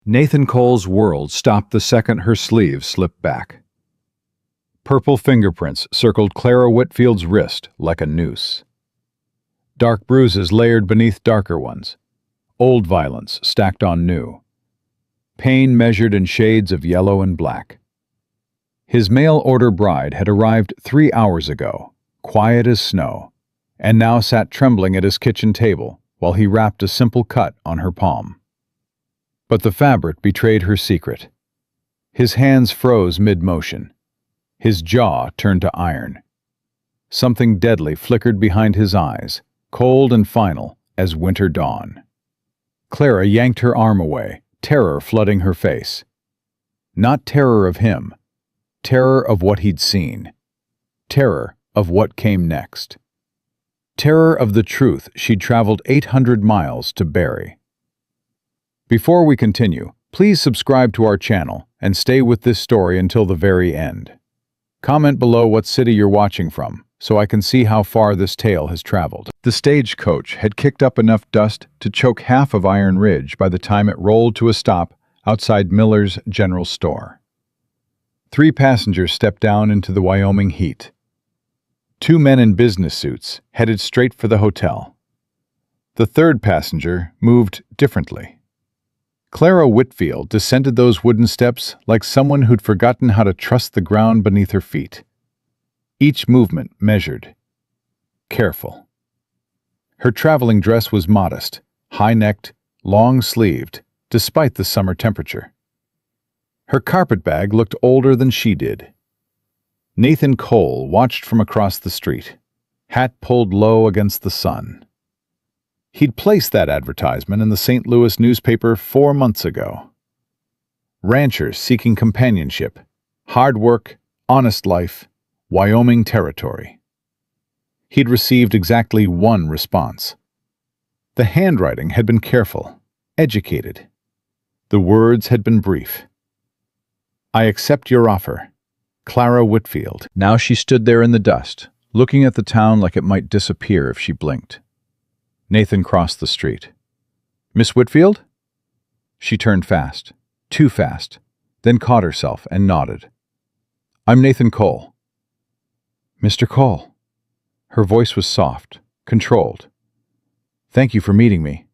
Nathan Cole's world stopped the second her sleeve slipped back. Purple fingerprints circled Clara Whitfield's wrist like a noose. Dark bruises layered beneath darker ones. Old violence stacked on new. Pain measured in shades of yellow and black. His mail-order bride had arrived 3 hours ago, quiet as snow, and now sat trembling at his kitchen table while he wrapped a simple cut on her palm. But the fabric betrayed her secret. His hands froze mid-motion. His jaw turned to iron. Something deadly flickered behind his eyes, cold and final as winter dawn. Clara yanked her arm away, terror flooding her face. Not terror of him, terror of what he'd seen. Terror of what came next. Terror of the truth she'd traveled 800 miles to bury. Before we continue, please subscribe to our channel and stay with this story until the very end. Comment below what city you're watching from, so I can see how far this tale has traveled. The stagecoach had kicked up enough dust to choke half of Iron Ridge by the time it rolled to a stop outside Miller's General Store. 3 passengers stepped down into the Wyoming heat. 2 men in business suits headed straight for the hotel. The 3rd passenger moved differently. Clara Whitfield descended those wooden steps like someone who'd forgotten how to trust the ground beneath her feet. Each movement measured, careful. Her traveling dress was modest, high-necked, long-sleeved, despite the summer temperature. Her carpetbag looked older than she did. Nathan Cole watched from across the street, hat pulled low against the sun. He'd placed that advertisement in the St. Louis newspaper 4 months ago. Ranchers seeking companionship, hard work, honest life, Wyoming territory. He'd received exactly 1 response. The handwriting had been careful, educated. The words had been brief. "I accept your offer, Clara Whitfield." Now she stood there in the dust, looking at the town like it might disappear if she blinked. Nathan crossed the street. "Miss Whitfield?" She turned fast, too fast, then caught herself and nodded. "I'm Nathan Cole." "Mr. Cole." Her voice was soft, controlled. "Thank you for meeting me."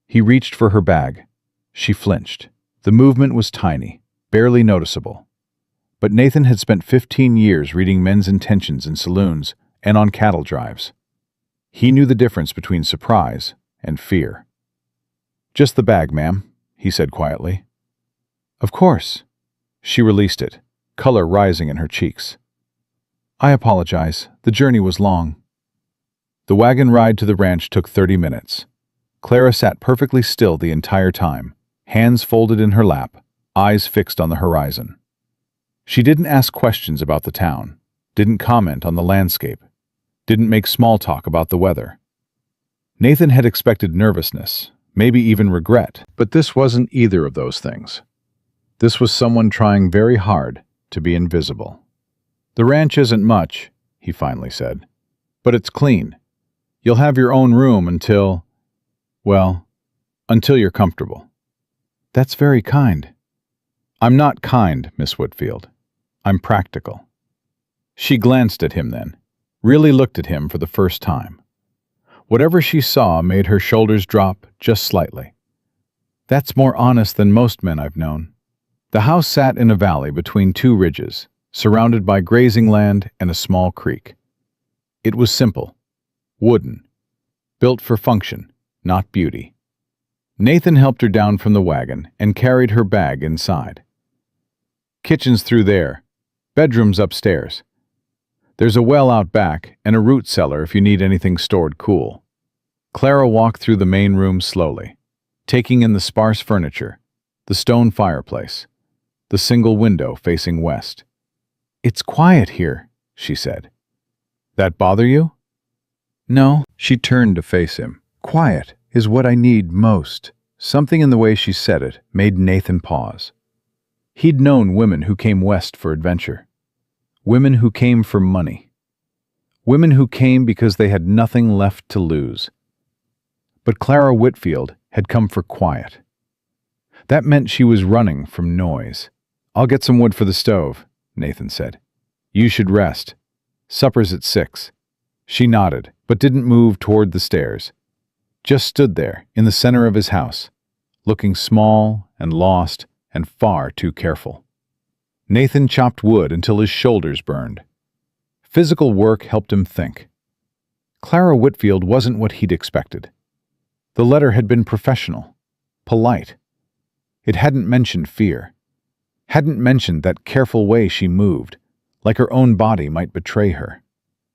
He reached for her bag. She flinched. The movement was tiny, barely noticeable. But Nathan had spent 15 years reading men's intentions in saloons and on cattle drives. He knew the difference between surprise and fear. "Just the bag, ma'am," he said quietly. "Of course." She released it, color rising in her cheeks. "I apologize. The journey was long." The wagon ride to the ranch took 30 minutes. Clara sat perfectly still the entire time, hands folded in her lap, eyes fixed on the horizon. She didn't ask questions about the town, didn't comment on the landscape, didn't make small talk about the weather. Nathan had expected nervousness, maybe even regret, but this wasn't either of those things. This was someone trying very hard to be invisible. "The ranch isn't much," he finally said, "but it's clean. You'll have your own room until you're comfortable." "That's very kind." "I'm not kind, Miss Whitfield. I'm practical." She glanced at him then, really looked at him for the first time. Whatever she saw made her shoulders drop just slightly. "That's more honest than most men I've known." The house sat in a valley between 2 ridges, surrounded by grazing land and a small creek. It was simple, wooden, built for function, not beauty. Nathan helped her down from the wagon and carried her bag inside. "Kitchen's through there, bedroom's upstairs. There's a well out back and a root cellar if you need anything stored cool." Clara walked through the main room slowly, taking in the sparse furniture, the stone fireplace, the single window facing west. "It's quiet here," she said. "That bother you?" "No." She turned to face him. "Quiet is what I need most." Something in the way she said it made Nathan pause. He'd known women who came west for adventure. Women who came for money. Women who came because they had nothing left to lose. But Clara Whitfield had come for quiet. That meant she was running from noise. "I'll get some wood for the stove," Nathan said. "You should rest. Supper's at 6. She nodded, but didn't move toward the stairs. Just stood there, in the center of his house, looking small and lost and far too careful. Nathan chopped wood until his shoulders burned. Physical work helped him think. Clara Whitfield wasn't what he'd expected. The letter had been professional, polite. It hadn't mentioned fear, hadn't mentioned that careful way she moved, like her own body might betray her.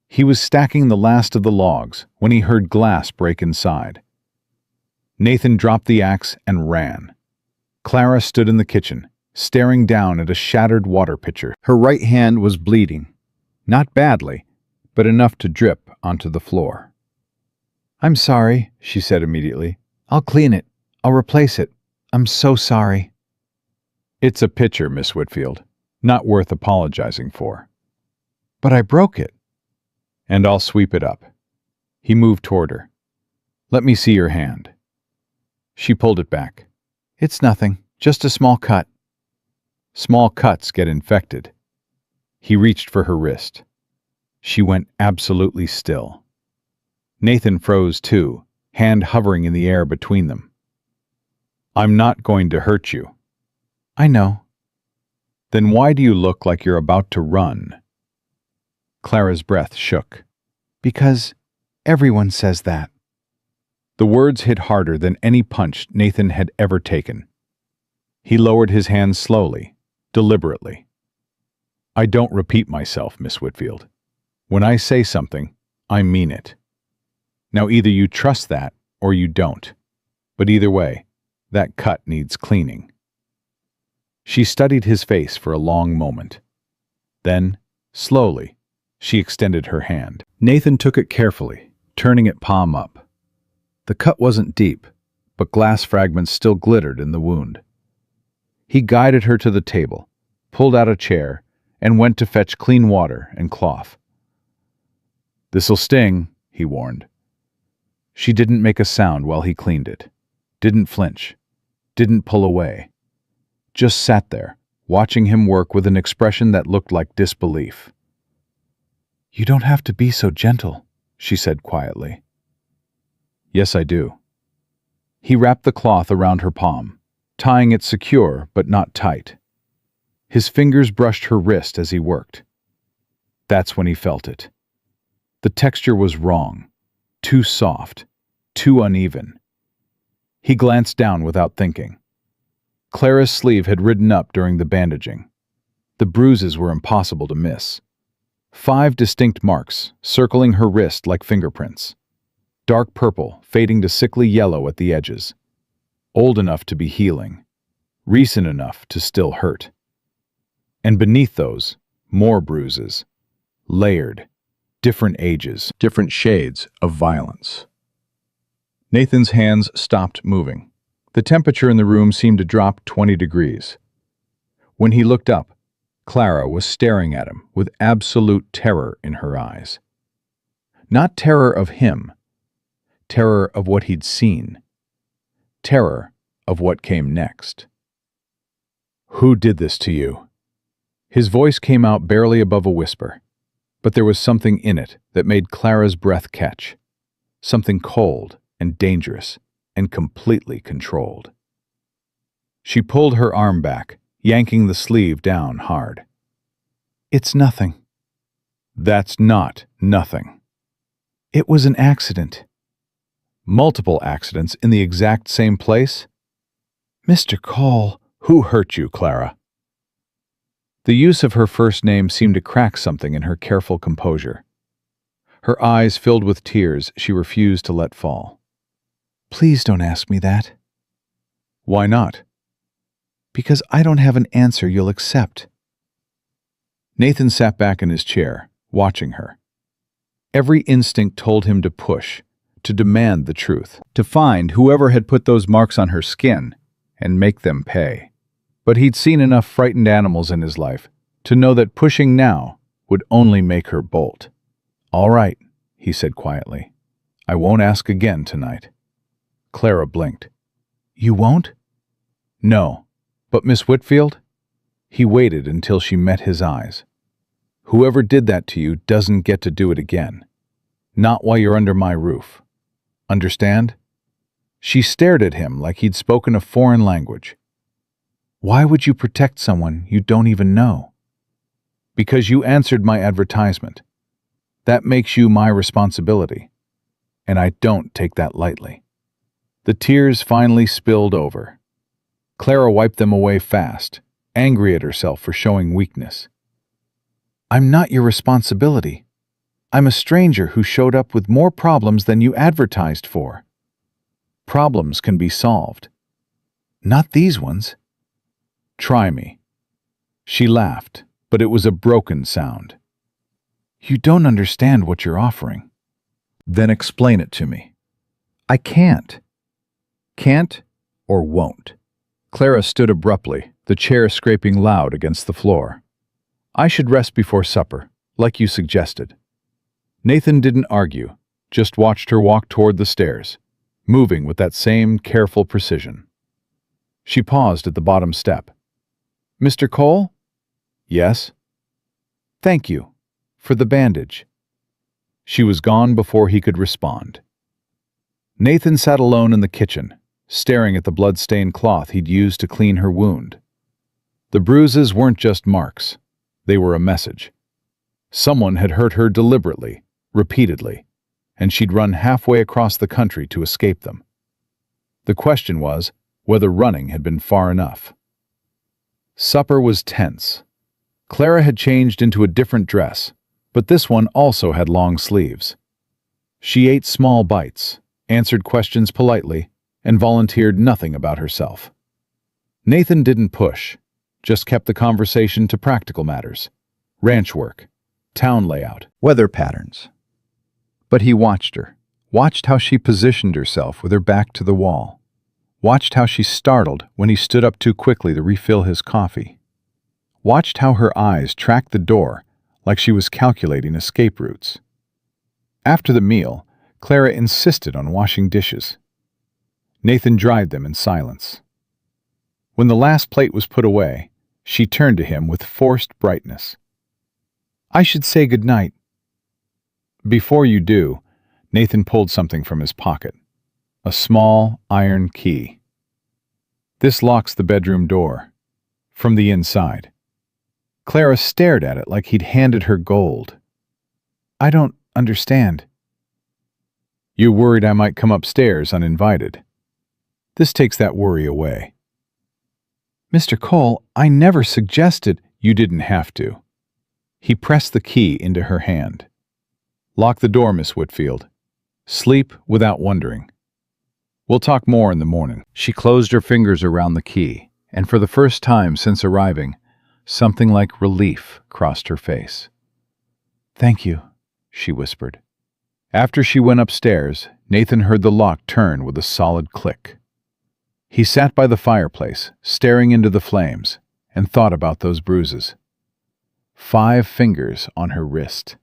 He was stacking the last of the logs when he heard glass break inside. Nathan dropped the axe and ran. Clara stood in the kitchen, staring down at a shattered water pitcher. Her right hand was bleeding. Not badly, but enough to drip onto the floor. "I'm sorry," she said immediately. "I'll clean it. I'll replace it. I'm so sorry." "It's a pitcher, Miss Whitfield. Not worth apologizing for." "But I broke it." "And I'll sweep it up." He moved toward her. "Let me see your hand." She pulled it back. "It's nothing, just a small cut." Small cuts get infected. He reached for her wrist. She went absolutely still. Nathan froze too, hand hovering in the air between them. "I'm not going to hurt you." "I know." "Then why do you look like you're about to run?" Clara's breath shook. "Because everyone says that." The words hit harder than any punch Nathan had ever taken. He lowered his hand slowly, deliberately. "I don't repeat myself, Miss Whitfield. When I say something, I mean it. Now either you trust that or you don't. But either way, that cut needs cleaning." She studied his face for a long moment. Then, slowly, she extended her hand. Nathan took it carefully, turning it palm up. The cut wasn't deep, but glass fragments still glittered in the wound. He guided her to the table, pulled out a chair, and went to fetch clean water and cloth. "This'll sting," he warned. She didn't make a sound while he cleaned it, didn't flinch, didn't pull away. Just sat there, watching him work with an expression that looked like disbelief. "You don't have to be so gentle," she said quietly. "Yes, I do." He wrapped the cloth around her palm, tying it secure but not tight. His fingers brushed her wrist as he worked. That's when he felt it. The texture was wrong, too soft, too uneven. He glanced down without thinking. Clara's sleeve had ridden up during the bandaging. The bruises were impossible to miss. 5 distinct marks, circling her wrist like fingerprints. Dark purple, fading to sickly yellow at the edges. Old enough to be healing. Recent enough to still hurt. And beneath those, more bruises. Layered. Different ages, different shades of violence. Nathan's hands stopped moving. The temperature in the room seemed to drop 20 degrees. When he looked up, Clara was staring at him with absolute terror in her eyes. Not terror of him. Terror of what he'd seen. Terror of what came next. "Who did this to you?" His voice came out barely above a whisper, but there was something in it that made Clara's breath catch. Something cold and dangerous and completely controlled. She pulled her arm back, yanking the sleeve down hard. "It's nothing." "That's not nothing." "It was an accident." "Multiple accidents in the exact same place?" "Mr. Cole." "Who hurt you, Clara?" The use of her first name seemed to crack something in her careful composure. Her eyes filled with tears she refused to let fall. "Please don't ask me that." "Why not?" "Because I don't have an answer you'll accept." Nathan sat back in his chair, watching her. Every instinct told him to push, to demand the truth, to find whoever had put those marks on her skin and make them pay. But he'd seen enough frightened animals in his life to know that pushing now would only make her bolt. "All right," he said quietly. "I won't ask again tonight." Clara blinked. "You won't?" No. But Miss Whitfield? He waited until she met his eyes. Whoever did that to you doesn't get to do it again. Not while you're under my roof. Understand? She stared at him like he'd spoken a foreign language. Why would you protect someone you don't even know? Because you answered my advertisement. That makes you my responsibility. And I don't take that lightly. The tears finally spilled over. Clara wiped them away fast, angry at herself for showing weakness. I'm not your responsibility. I'm a stranger who showed up with more problems than you advertised for. Problems can be solved. Not these ones. Try me. She laughed, but it was a broken sound. You don't understand what you're offering. Then explain it to me. I can't. Can't or won't. Clara stood abruptly, the chair scraping loud against the floor. I should rest before supper, like you suggested. Nathan didn't argue, just watched her walk toward the stairs, moving with that same careful precision. She paused at the bottom step. Mr. Cole? Yes. Thank you. For the bandage. She was gone before he could respond. Nathan sat alone in the kitchen, staring at the blood-stained cloth he'd used to clean her wound. The bruises weren't just marks. They were a message. Someone had hurt her deliberately, repeatedly, and she'd run halfway across the country to escape them. The question was whether running had been far enough. Supper was tense. Clara had changed into a different dress, but this one also had long sleeves. She ate small bites, answered questions politely, and volunteered nothing about herself. Nathan didn't push, just kept the conversation to practical matters, ranch work, town layout, weather patterns. But he watched her, watched how she positioned herself with her back to the wall, watched how she startled when he stood up too quickly to refill his coffee, watched how her eyes tracked the door like she was calculating escape routes. After the meal, Clara insisted on washing dishes. Nathan dried them in silence. When the last plate was put away, she turned to him with forced brightness. I should say good night. Before you do, Nathan pulled something from his pocket. A small iron key. This locks the bedroom door. From the inside. Clara stared at it like he'd handed her gold. I don't understand. You worried I might come upstairs uninvited. This takes that worry away. Mr. Cole, I never suggested you didn't have to. He pressed the key into her hand. Lock the door, Miss Whitfield. Sleep without wondering. We'll talk more in the morning. She closed her fingers around the key, and for the first time since arriving, something like relief crossed her face. Thank you, she whispered. After she went upstairs, Nathan heard the lock turn with a solid click. He sat by the fireplace, staring into the flames, and thought about those bruises. 5 fingers on her wrist.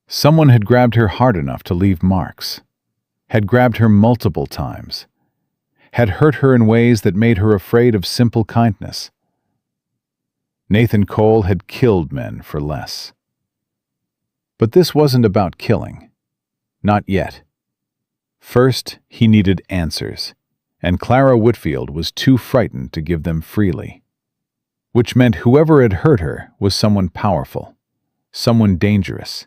Someone had grabbed her hard enough to leave marks, had grabbed her multiple times, had hurt her in ways that made her afraid of simple kindness. Nathan Cole had killed men for less. But this wasn't about killing. Not yet. First, he needed answers, and Clara Whitfield was too frightened to give them freely. Which meant whoever had hurt her was someone powerful, someone dangerous,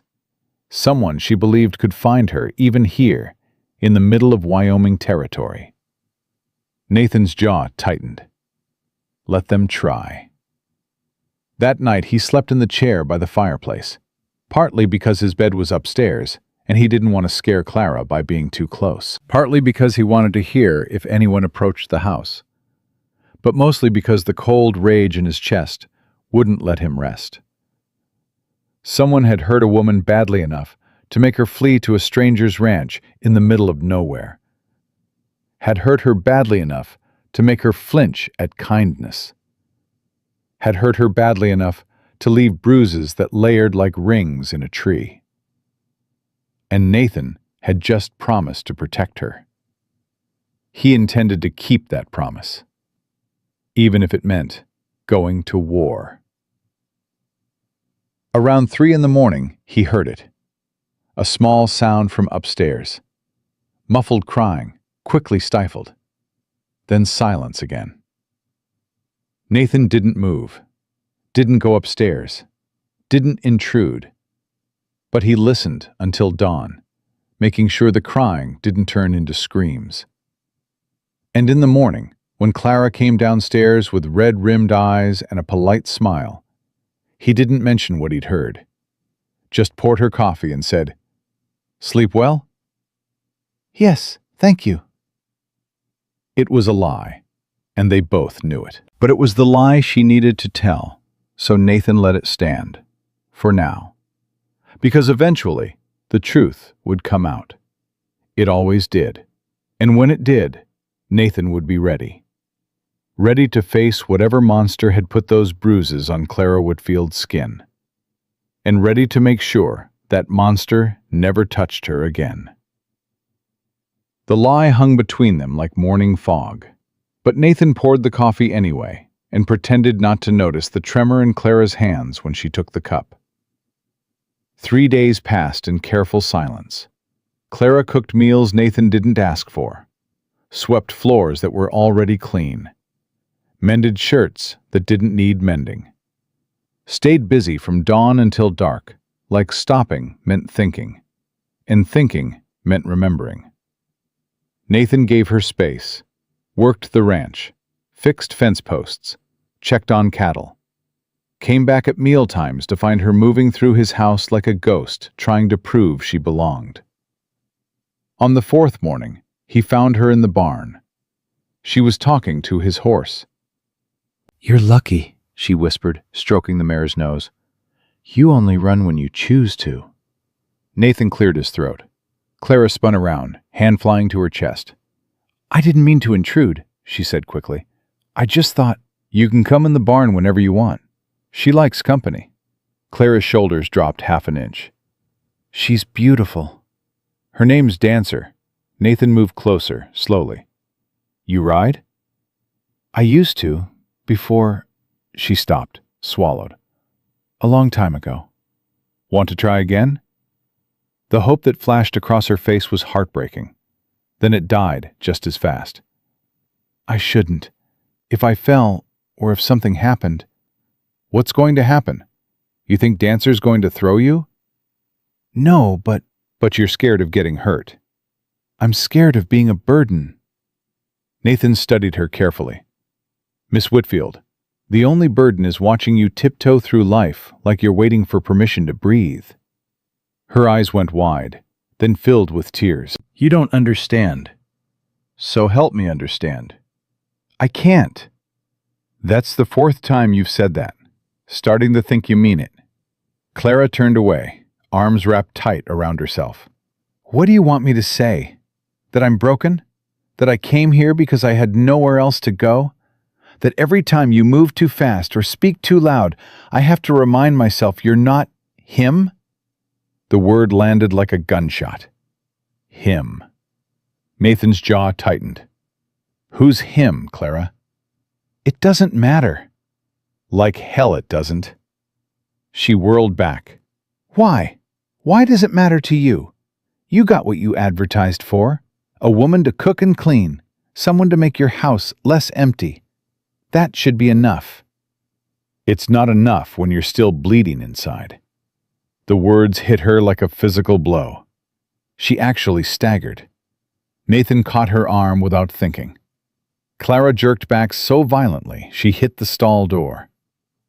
someone she believed could find her even here, in the middle of Wyoming territory. Nathan's jaw tightened. Let them try. That night he slept in the chair by the fireplace, partly because his bed was upstairs and he didn't want to scare Clara by being too close, partly because he wanted to hear if anyone approached the house, but mostly because the cold rage in his chest wouldn't let him rest. Someone had hurt a woman badly enough to make her flee to a stranger's ranch in the middle of nowhere. Had hurt her badly enough to make her flinch at kindness. Had hurt her badly enough to leave bruises that layered like rings in a tree. And Nathan had just promised to protect her. He intended to keep that promise. even if it meant going to war. Around 3 a.m, he heard it. A small sound from upstairs. Muffled crying, quickly stifled. Then silence again. Nathan didn't move, didn't go upstairs, didn't intrude. But he listened until dawn, making sure the crying didn't turn into screams. And in the morning, when Clara came downstairs with red-rimmed eyes and a polite smile, he didn't mention what he'd heard. Just poured her coffee and said, "Sleep well?" "Yes, thank you." It was a lie, and they both knew it. But it was the lie she needed to tell, so Nathan let it stand, for now. Because eventually, the truth would come out. It always did. And when it did, Nathan would be ready. Ready to face whatever monster had put those bruises on Clara Whitfield's skin. And ready to make sure that monster never touched her again. The lie hung between them like morning fog. But Nathan poured the coffee anyway and pretended not to notice the tremor in Clara's hands when she took the cup. 3 days passed in careful silence. Clara cooked meals Nathan didn't ask for, swept floors that were already clean, mended shirts that didn't need mending, stayed busy from dawn until dark, like stopping meant thinking, and thinking meant remembering. Nathan gave her space, worked the ranch, fixed fence posts, checked on cattle. Came back at mealtimes to find her moving through his house like a ghost, trying to prove she belonged. On the 4th morning, he found her in the barn. She was talking to his horse. "You're lucky," she whispered, stroking the mare's nose. "You only run when you choose to." Nathan cleared his throat. Clara spun around, hand flying to her chest. "I didn't mean to intrude," she said quickly. "I just thought, you can come in the barn whenever you want. She likes company." Clara's shoulders dropped half an inch. "She's beautiful." "Her name's Dancer." Nathan moved closer, slowly. "You ride?" "I used to, before—" She stopped, swallowed. "A long time ago." "Want to try again?" The hope that flashed across her face was heartbreaking. Then it died just as fast. "I shouldn't. If I fell, or if something happened—" "What's going to happen? You think Dancer's going to throw you?" "No, but—" "But you're scared of getting hurt." "I'm scared of being a burden." Nathan studied her carefully. "Miss Whitfield, the only burden is watching you tiptoe through life like you're waiting for permission to breathe." Her eyes went wide, then filled with tears. "You don't understand." "So help me understand." "I can't." "That's the 4th time you've said that. Starting to think you mean it." Clara turned away, arms wrapped tight around herself. "What do you want me to say? That I'm broken? That I came here because I had nowhere else to go? That every time you move too fast or speak too loud, I have to remind myself you're not him?" The word landed like a gunshot. Him. Nathan's jaw tightened. "Who's him, Clara?" "It doesn't matter." "Like hell it doesn't." She whirled back. "Why? Why does it matter to you? You got what you advertised for. A woman to cook and clean. Someone to make your house less empty. That should be enough." "It's not enough when you're still bleeding inside." The words hit her like a physical blow. She actually staggered. Nathan caught her arm without thinking. Clara jerked back so violently she hit the stall door.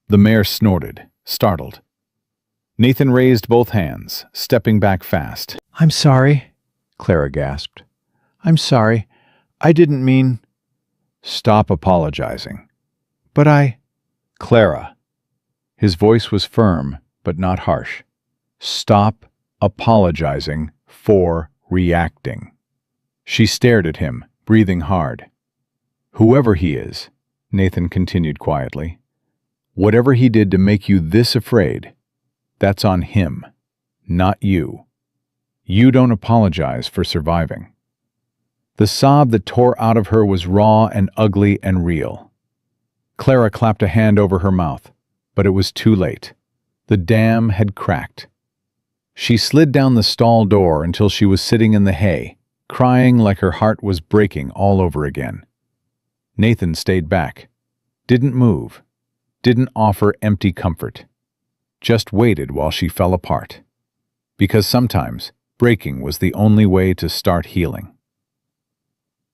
The mare snorted, startled. Nathan raised both hands, stepping back fast. "I'm sorry," Clara gasped. "I'm sorry. I didn't mean—" "Stop apologizing." "But I—" "Clara." His voice was firm, but not harsh. "Stop apologizing for reacting." She stared at him, breathing hard. "Whoever he is," Nathan continued quietly, "whatever he did to make you this afraid, that's on him, not you. You don't apologize for surviving." The sob that tore out of her was raw and ugly and real. Clara clapped a hand over her mouth, but it was too late. The dam had cracked. She slid down the stall door until she was sitting in the hay, crying like her heart was breaking all over again. Nathan stayed back, didn't move, didn't offer empty comfort, just waited while she fell apart. Because sometimes breaking was the only way to start healing.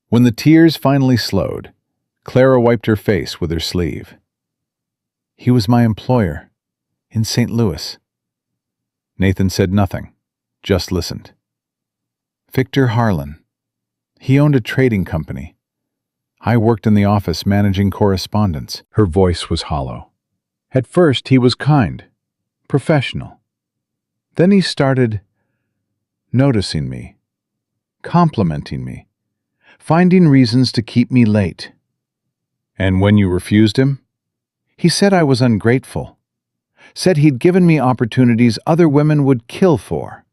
When the tears finally slowed, Clara wiped her face with her sleeve. "He was my employer, in St. Louis." Nathan said nothing, just listened. "Victor Harlan. He owned a trading company. I worked in the office managing correspondence." Her voice was hollow. "At first he was kind, professional. Then he started noticing me, complimenting me, finding reasons to keep me late." "And when you refused him?" "He said I was ungrateful. Said he'd given me opportunities other women would kill for.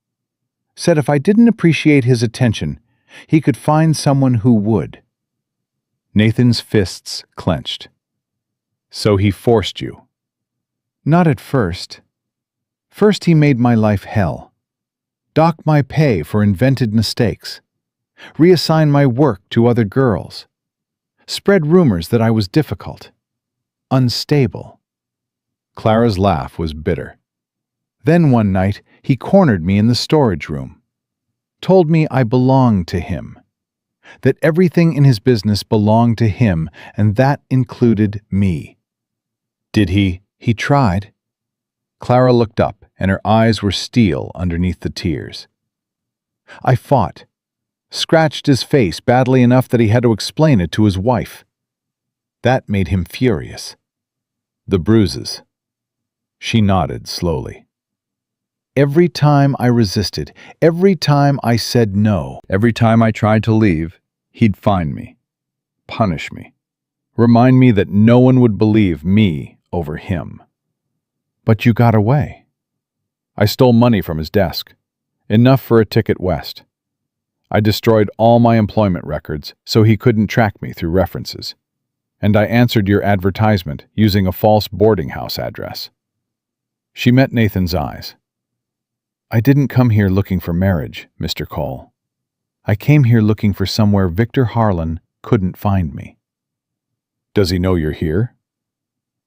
Said if I didn't appreciate his attention, he could find someone who would." Nathan's fists clenched. "So he forced you?" "Not at first. First he made my life hell. Dock my pay for invented mistakes. Reassign my work to other girls. Spread rumors that I was difficult. Unstable." Clara's laugh was bitter. "Then one night he cornered me in the storage room. Told me I belonged to him. That everything in his business belonged to him, and that included me." "Did he?" "He tried." Clara looked up, and her eyes were steel underneath the tears. "I fought. Scratched his face badly enough that he had to explain it to his wife. That made him furious." "The bruises." She nodded slowly. "Every time I resisted, every time I said no, every time I tried to leave, he'd find me, punish me, remind me that no one would believe me over him." "But you got away." "I stole money from his desk, enough for a ticket west. I destroyed all my employment records so he couldn't track me through references. And I answered your advertisement using a false boarding house address." She met Nathan's eyes. "I didn't come here looking for marriage, Mr. Cole. I came here looking for somewhere Victor Harlan couldn't find me." "Does he know you're here?"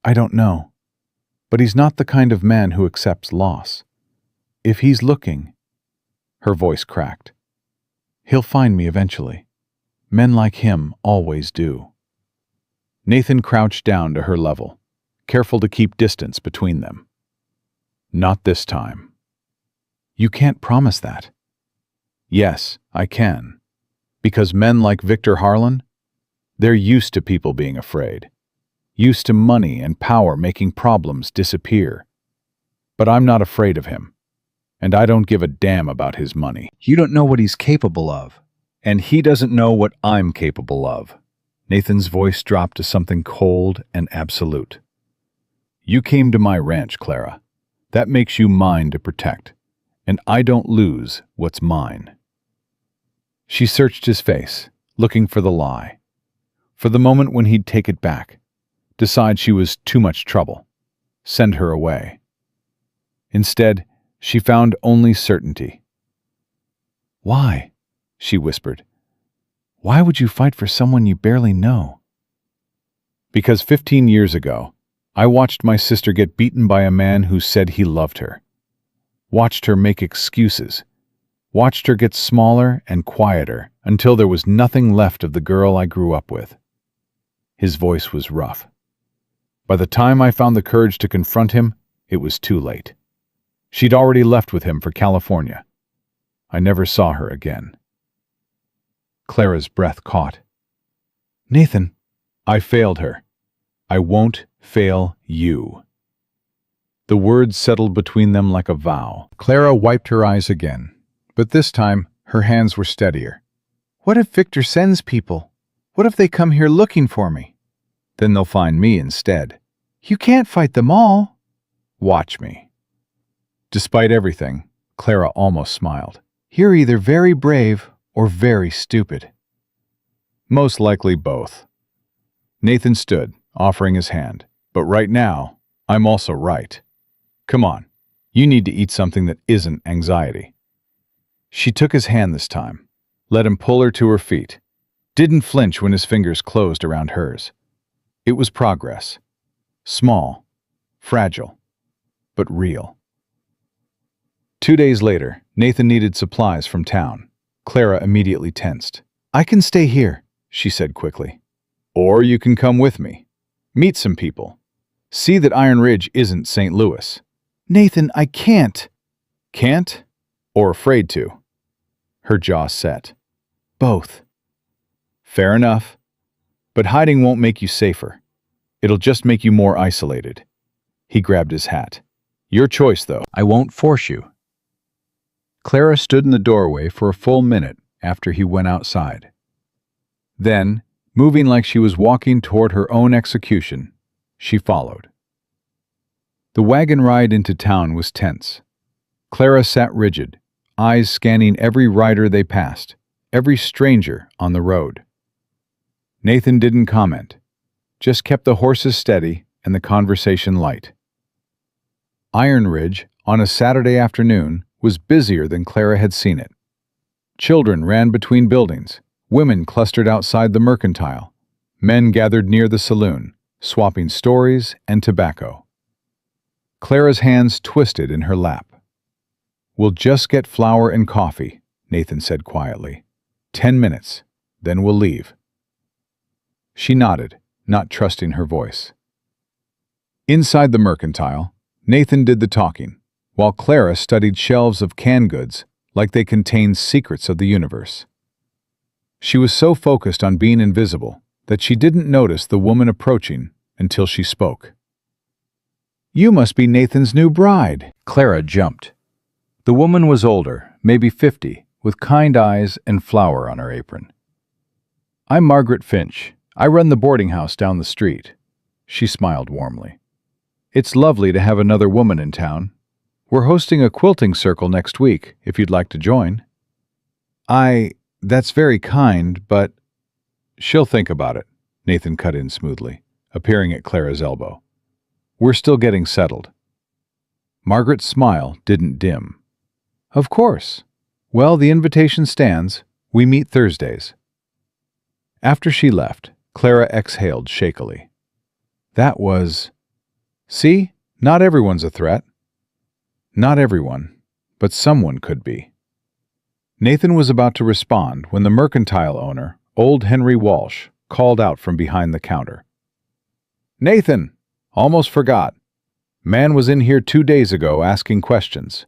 "I don't know. But he's not the kind of man who accepts loss. If he's looking—" Her voice cracked. "He'll find me eventually. Men like him always do." Nathan crouched down to her level, careful to keep distance between them. "Not this time." "You can't promise that." "Yes, I can. Because men like Victor Harlan, they're used to people being afraid. Used to money and power making problems disappear. But I'm not afraid of him. And I don't give a damn about his money." "You don't know what he's capable of." "And he doesn't know what I'm capable of." Nathan's voice dropped to something cold and absolute. "You came to my ranch, Clara. That makes you mine to protect. And I don't lose what's mine." She searched his face, looking for the lie. For the moment when he'd take it back, decide she was too much trouble, send her away. Instead, she found only certainty. "Why?" she whispered. "Why would you fight for someone you barely know?" "Because 15 years ago, I watched my sister get beaten by a man who said he loved her. Watched her make excuses. Watched her get smaller and quieter until there was nothing left of the girl I grew up with." His voice was rough. "By the time I found the courage to confront him, it was too late. She'd already left with him for California. I never saw her again." Clara's breath caught. "Nathan." "I failed her. I won't fail you." The words settled between them like a vow. Clara wiped her eyes again, but this time her hands were steadier. "What if Victor sends people? What if they come here looking for me?" "Then they'll find me instead." "You can't fight them all." "Watch me." Despite everything, Clara almost smiled. "You're either very brave or very stupid." "Most likely both." Nathan stood, offering his hand. "But right now, I'm also right. Come on, you need to eat something that isn't anxiety." She took his hand this time, let him pull her to her feet, didn't flinch when his fingers closed around hers. It was progress. Small, fragile, but real. 2 days later, Nathan needed supplies from town. Clara immediately tensed. "I can stay here," she said quickly. "Or you can come with me. Meet some people. See that Iron Ridge isn't St. Louis." "Nathan, I can't." "Can't? Or afraid to?" Her jaw set. "Both." "Fair enough. But hiding won't make you safer. It'll just make you more isolated." He grabbed his hat. "Your choice, though. I won't force you." Clara stood in the doorway for a full minute after he went outside. Then, moving like she was walking toward her own execution, she followed. The wagon ride into town was tense. Clara sat rigid, eyes scanning every rider they passed, every stranger on the road. Nathan didn't comment, just kept the horses steady and the conversation light. Iron Ridge, on a Saturday afternoon, was busier than Clara had seen it. Children ran between buildings, women clustered outside the mercantile, men gathered near the saloon, swapping stories and tobacco. Clara's hands twisted in her lap. "We'll just get flour and coffee," Nathan said quietly. 10 minutes, then we'll leave." She nodded, not trusting her voice. Inside the mercantile, Nathan did the talking, while Clara studied shelves of canned goods like they contained secrets of the universe. She was so focused on being invisible that she didn't notice the woman approaching until she spoke. "You must be Nathan's new bride." Clara jumped. The woman was older, maybe 50, with kind eyes and flour on her apron. "I'm Margaret Finch. I run the boarding house down the street." She smiled warmly. "It's lovely to have another woman in town. We're hosting a quilting circle next week, if you'd like to join." That's very kind, but—" "She'll think about it," Nathan cut in smoothly, appearing at Clara's elbow. "We're still getting settled." Margaret's smile didn't dim. "Of course. Well, the invitation stands. We meet Thursdays." After she left, Clara exhaled shakily. That was... See, not everyone's a threat. Not everyone, but someone could be. Nathan was about to respond when the mercantile owner, old Henry Walsh, called out from behind the counter. "Nathan! Almost forgot. Man was in here 2 days ago asking questions."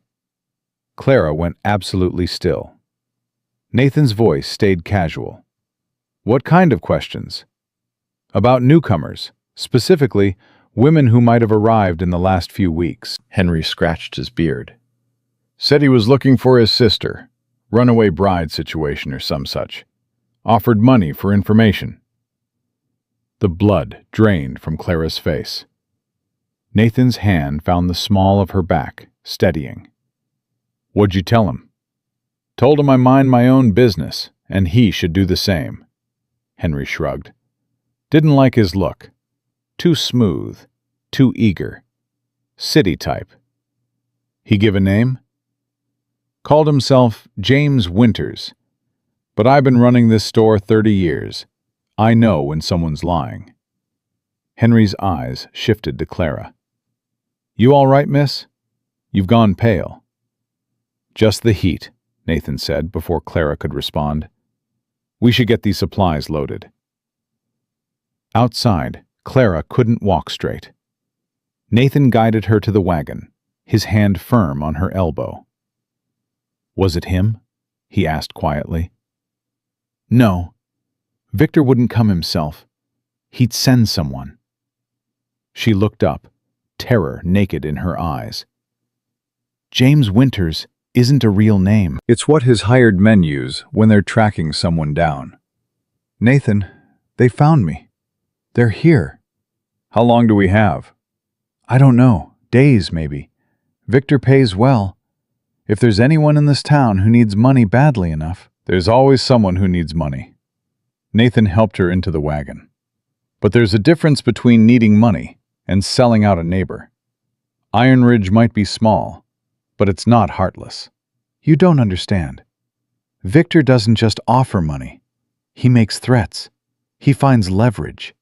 Clara went absolutely still. Nathan's voice stayed casual. "What kind of questions?" "About newcomers, specifically women who might have arrived in the last few weeks." Henry scratched his beard. "Said he was looking for his sister. Runaway bride situation or some such. Offered money for information." The blood drained from Clara's face. Nathan's hand found the small of her back, steadying. "What'd you tell him?" "Told him I mind my own business, and he should do the same." Henry shrugged. Didn't like his look. Too smooth, too eager. City type. He give a name? Called himself James Winters. But I've been running this store 30 years. I know when someone's lying. Henry's eyes shifted to Clara. "You all right, miss? You've gone pale." "Just the heat," Nathan said before Clara could respond. "We should get these supplies loaded." Outside, Clara couldn't walk straight. Nathan guided her to the wagon, his hand firm on her elbow. "Was it him?" he asked quietly. "No. Victor wouldn't come himself. He'd send someone." She looked up, terror naked in her eyes. "James Winters isn't a real name." "It's what his hired men use when they're tracking someone down." "Nathan, they found me. They're here." "How long do we have?" "I don't know. Days, maybe. Victor pays well. If there's anyone in this town who needs money badly enough..." "There's always someone who needs money." Nathan helped her into the wagon. But there's a difference between needing money and selling out a neighbor. Iron Ridge might be small, but it's not heartless. You don't understand. Victor doesn't just offer money. He makes threats. He finds leverage.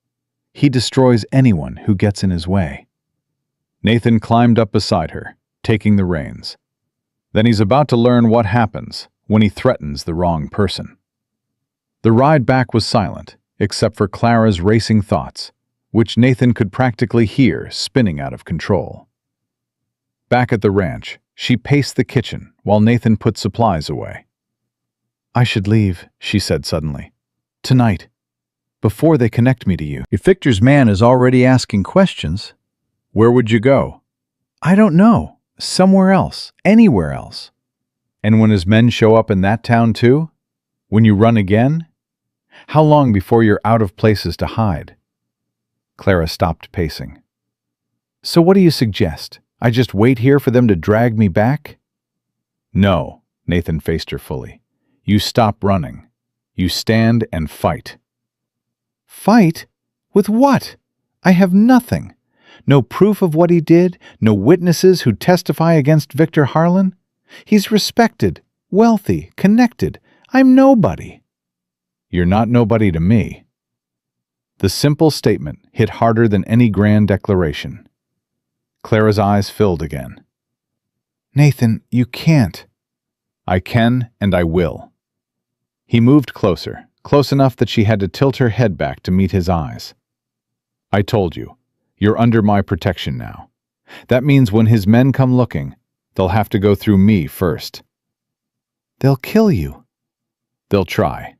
He destroys anyone who gets in his way. Nathan climbed up beside her, taking the reins. Then he's about to learn what happens when he threatens the wrong person. The ride back was silent, except for Clara's racing thoughts, which Nathan could practically hear spinning out of control. Back at the ranch, she paced the kitchen while Nathan put supplies away. I should leave, she said suddenly. Tonight, before they connect me to you. If Victor's man is already asking questions, where would you go? I don't know. Somewhere else. Anywhere else. And when his men show up in that town too? When you run again? How long before you're out of places to hide? Clara stopped pacing. So what do you suggest? I just wait here for them to drag me back? No, Nathan faced her fully. You stop running. You stand and fight. Fight? With what? I have nothing. No proof of what he did, no witnesses who testify against Victor Harlan. He's respected, wealthy, connected. I'm nobody. You're not nobody to me. The simple statement hit harder than any grand declaration. Clara's eyes filled again. Nathan, you can't. I can and I will. He moved closer, close enough that she had to tilt her head back to meet his eyes. I told you, you're under my protection now. That means when his men come looking, they'll have to go through me first. They'll kill you. They'll try.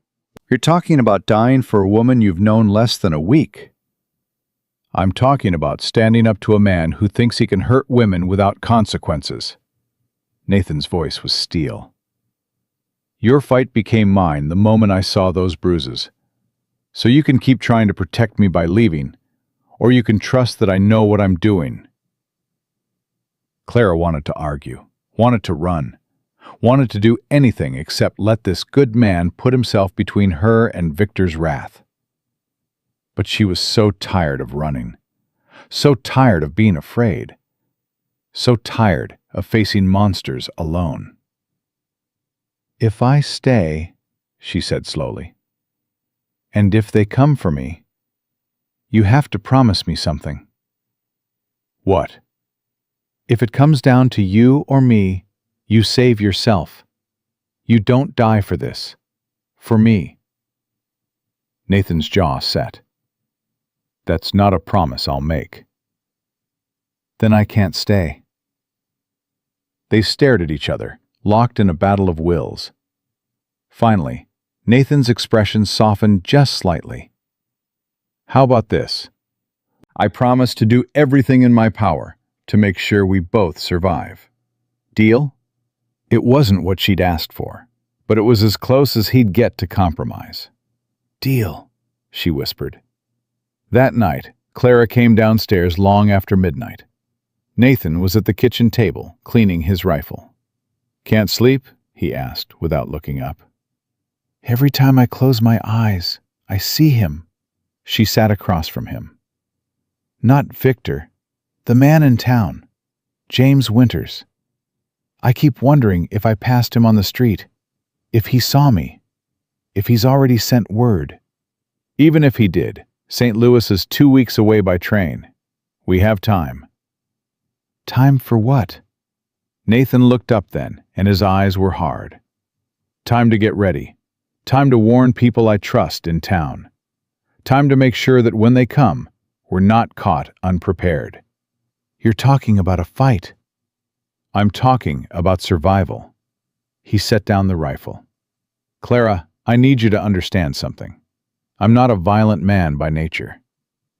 You're talking about dying for a woman you've known less than a week. I'm talking about standing up to a man who thinks he can hurt women without consequences. Nathan's voice was steel. Your fight became mine the moment I saw those bruises. So you can keep trying to protect me by leaving, or you can trust that I know what I'm doing. Clara wanted to argue, wanted to run, wanted to do anything except let this good man put himself between her and Victor's wrath. But she was so tired of running, so tired of being afraid, so tired of facing monsters alone. If I stay, she said slowly, and if they come for me, you have to promise me something. What? If it comes down to you or me, you save yourself. You don't die for this. For me. Nathan's jaw set. That's not a promise I'll make. Then I can't stay. They stared at each other, locked in a battle of wills. Finally, Nathan's expression softened just slightly. How about this? I promise to do everything in my power to make sure we both survive. Deal? It wasn't what she'd asked for, but it was as close as he'd get to compromise. Deal, she whispered. That night, Clara came downstairs long after midnight. Nathan was at the kitchen table, cleaning his rifle. Can't sleep? He asked, without looking up. Every time I close my eyes, I see him. She sat across from him. Not Victor, the man in town, James Winters. I keep wondering if I passed him on the street, if he saw me, if he's already sent word. Even if he did, St. Louis is 2 weeks away by train. We have time. Time for what? Nathan looked up then, and his eyes were hard. Time to get ready. Time to warn people I trust in town. Time to make sure that when they come, we're not caught unprepared. You're talking about a fight. I'm talking about survival. He set down the rifle. Clara, I need you to understand something. I'm not a violent man by nature,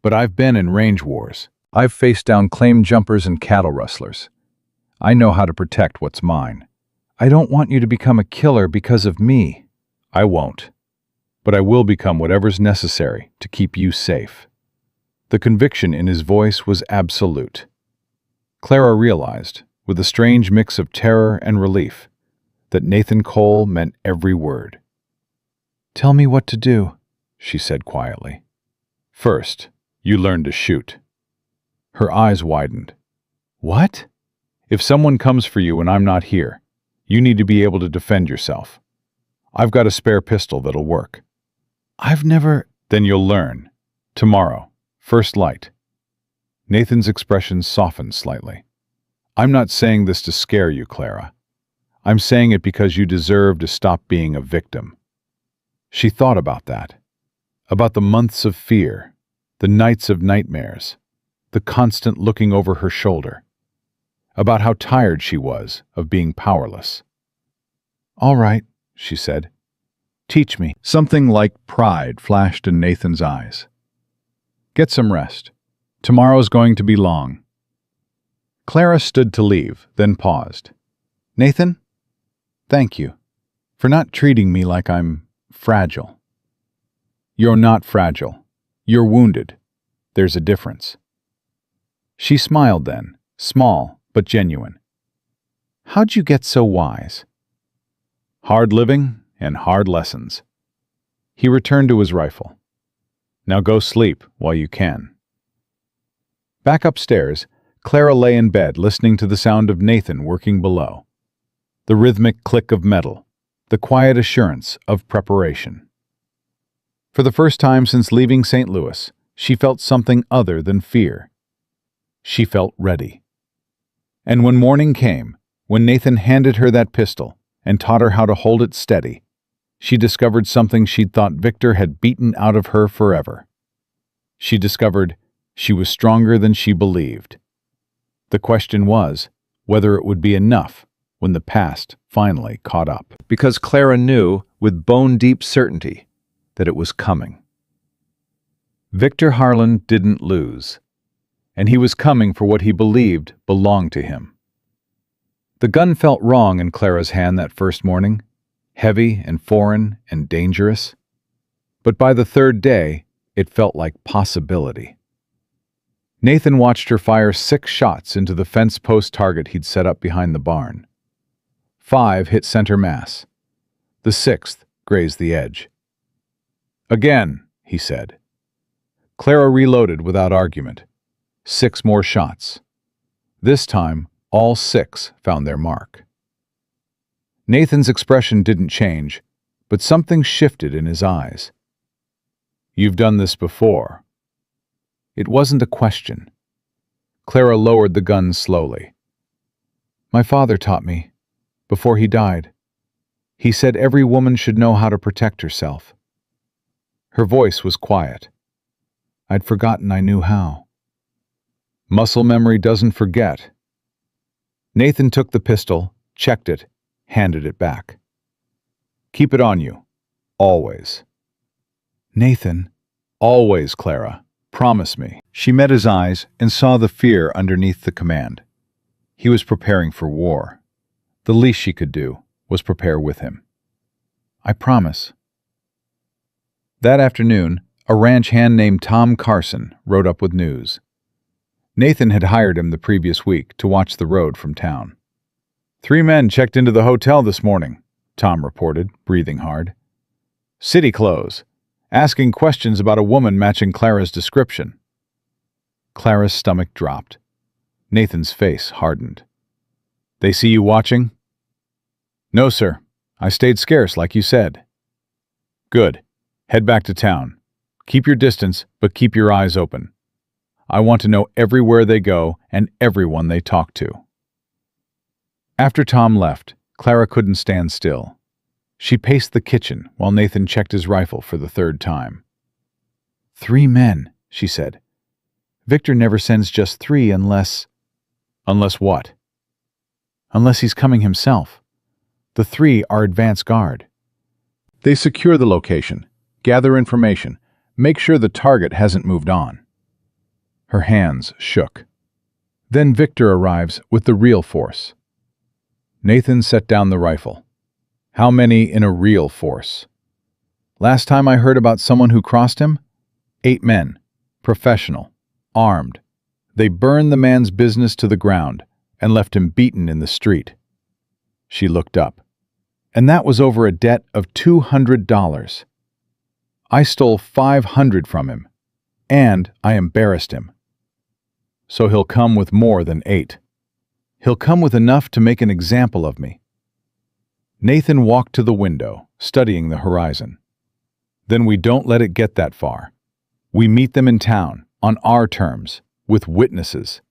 but I've been in range wars. I've faced down claim jumpers and cattle rustlers. I know how to protect what's mine. I don't want you to become a killer because of me. I won't, but I will become whatever's necessary to keep you safe. The conviction in his voice was absolute. Clara realized, with a strange mix of terror and relief, that Nathan Cole meant every word. Tell me what to do, she said quietly. First, You learn to shoot. Her eyes widened. What? If someone comes for you when I'm not here, you need to be able to defend yourself. I've got a spare pistol that'll work. I've never... Then you'll learn. Tomorrow, first light. Nathan's expression softened slightly. I'm not saying this to scare you, Clara. I'm saying it because you deserve to stop being a victim. She thought about that. About the months of fear, the nights of nightmares, the constant looking over her shoulder. About how tired she was of being powerless. All right, she said. Teach me. Something like pride flashed in Nathan's eyes. Get some rest. Tomorrow's going to be long. Clara stood to leave, then paused. Nathan, thank you for not treating me like I'm fragile. You're not fragile. You're wounded. There's a difference. She smiled then, small but genuine. How'd you get so wise? Hard living and hard lessons. He returned to his rifle. Now go sleep while you can. Back upstairs, Clara lay in bed listening to the sound of Nathan working below. The rhythmic click of metal, the quiet assurance of preparation. For the first time since leaving St. Louis, she felt something other than fear. She felt ready. And when morning came, when Nathan handed her that pistol and taught her how to hold it steady, she discovered something she'd thought Victor had beaten out of her forever. She discovered she was stronger than she believed. The question was whether it would be enough when the past finally caught up. Because Clara knew with bone-deep certainty that it was coming. Victor Harlan didn't lose, and he was coming for what he believed belonged to him. The gun felt wrong in Clara's hand that first morning, heavy and foreign and dangerous. But by the third day, it felt like possibility. Nathan watched her fire 6 shots into the fence post target he'd set up behind the barn. 5 hit center mass. The 6th grazed the edge. Again, he said. Clara reloaded without argument. 6 more shots. This time, all 6 found their mark. Nathan's expression didn't change, but something shifted in his eyes. You've done this before. It wasn't a question. Clara lowered the gun slowly. My father taught me, before he died. He said every woman should know how to protect herself. Her voice was quiet. I'd forgotten I knew how. Muscle memory doesn't forget. Nathan took the pistol, checked it, handed it back. Keep it on you. Always. Nathan. Always, Clara. Promise me. She met his eyes and saw the fear underneath the command. He was preparing for war. The least she could do was prepare with him. I promise. That afternoon, a ranch hand named Tom Carson rode up with news. Nathan had hired him the previous week to watch the road from town. 3 men checked into the hotel this morning, Tom reported, breathing hard. City clothes, asking questions about a woman matching Clara's description. Clara's stomach dropped. Nathan's face hardened. They see you watching? No, sir. I stayed scarce, like you said. Good. Head back to town. Keep your distance, but keep your eyes open. I want to know everywhere they go and everyone they talk to. After Tom left, Clara couldn't stand still. She paced the kitchen while Nathan checked his rifle for the 3rd time. 3 men, she said. Victor never sends just 3 unless... Unless what? Unless he's coming himself. The 3 are advance guard. They secure the location, gather information, make sure the target hasn't moved on. Her hands shook. Then Victor arrives with the real force. Nathan set down the rifle. How many in a real force? Last time I heard about someone who crossed him? 8 men, professional, armed. They burned the man's business to the ground and left him beaten in the street. She looked up. And that was over a debt of $200. I stole $500 from him. And I embarrassed him. So he'll come with more than 8. He'll come with enough to make an example of me. Nathan walked to the window, studying the horizon. Then we don't let it get that far. We meet them in town, on our terms, with witnesses.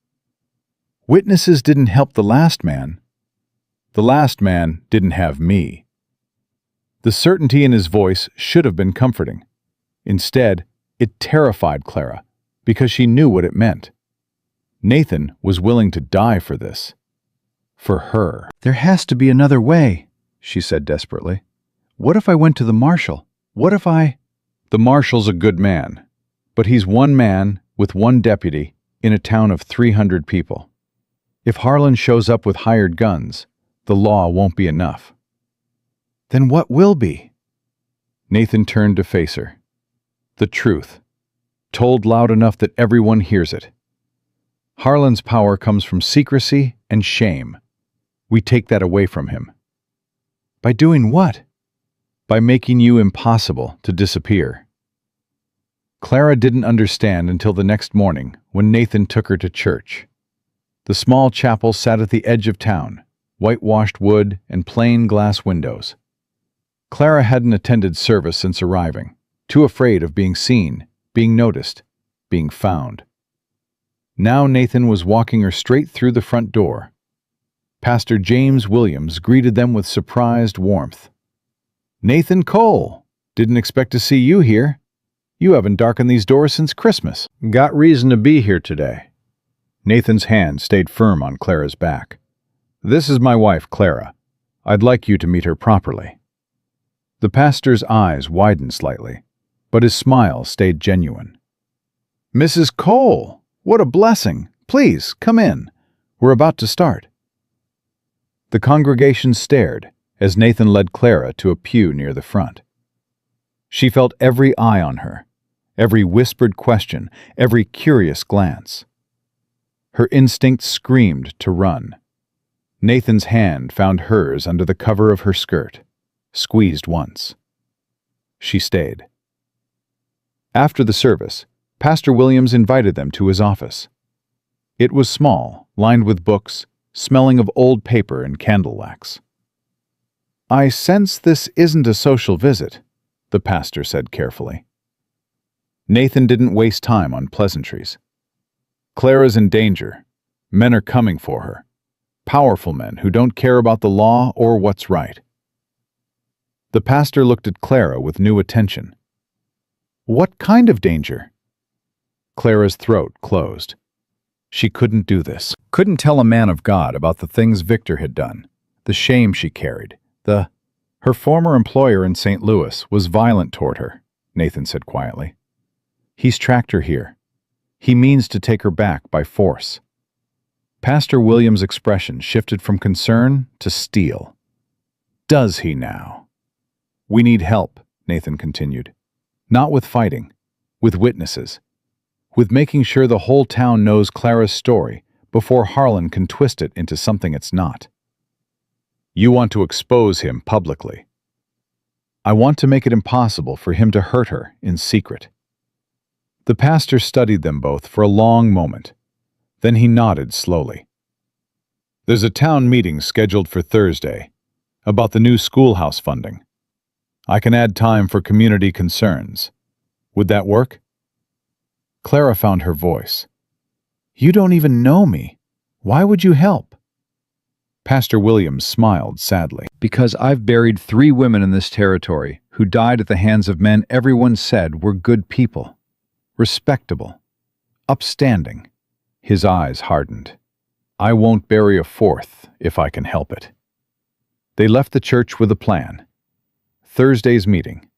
Witnesses didn't help the last man. The last man didn't have me. The certainty in his voice should have been comforting. Instead, it terrified Clara, because she knew what it meant. Nathan was willing to die for this. For her. "There has to be another way," she said desperately. "What if I went to the marshal? What if I—" The marshal's a good man, but he's one man with one deputy in a town of 300 people. If Harlan shows up with hired guns, the law won't be enough. Then what will be? Nathan turned to face her. The truth, told loud enough that everyone hears it. Harlan's power comes from secrecy and shame. We take that away from him. By doing what? By making you impossible to disappear. Clara didn't understand until the next morning when Nathan took her to church. The small chapel sat at the edge of town, whitewashed wood and plain glass windows. Clara hadn't attended service since arriving, too afraid of being seen, being noticed, being found. Now Nathan was walking her straight through the front door. Pastor James Williams greeted them with surprised warmth. "Nathan Cole! Didn't expect to see you here. You haven't darkened these doors since Christmas." "Got reason to be here today." Nathan's hand stayed firm on Clara's back. "This is my wife, Clara. I'd like you to meet her properly." The pastor's eyes widened slightly, but his smile stayed genuine. "Mrs. Cole, what a blessing! Please, come in. We're about to start." The congregation stared as Nathan led Clara to a pew near the front. She felt every eye on her, every whispered question, every curious glance. Her instinct screamed to run. Nathan's hand found hers under the cover of her skirt, squeezed once. She stayed. After the service, Pastor Williams invited them to his office. It was small, lined with books, smelling of old paper and candle wax. "I sense this isn't a social visit," the pastor said carefully. Nathan didn't waste time on pleasantries. "Clara's in danger. Men are coming for her. Powerful men who don't care about the law or what's right." The pastor looked at Clara with new attention. "What kind of danger?" Clara's throat closed. She couldn't do this. Couldn't tell a man of God about the things Victor had done, the shame she carried, Her former employer in St. Louis was violent toward her, Nathan said quietly. He's tracked her here. He means to take her back by force. Pastor Williams' expression shifted from concern to steel. Does he now? We need help, Nathan continued. Not with fighting, with witnesses. With making sure the whole town knows Clara's story before Harlan can twist it into something it's not. You want to expose him publicly. I want to make it impossible for him to hurt her in secret. The pastor studied them both for a long moment. Then he nodded slowly. There's a town meeting scheduled for Thursday about the new schoolhouse funding. I can add time for community concerns. Would that work? Clara found her voice. You don't even know me. Why would you help? Pastor Williams smiled sadly. Because I've buried 3 women in this territory who died at the hands of men everyone said were good people, respectable, upstanding. His eyes hardened. I won't bury a 4th if I can help it. They left the church with a plan. Thursday's meeting.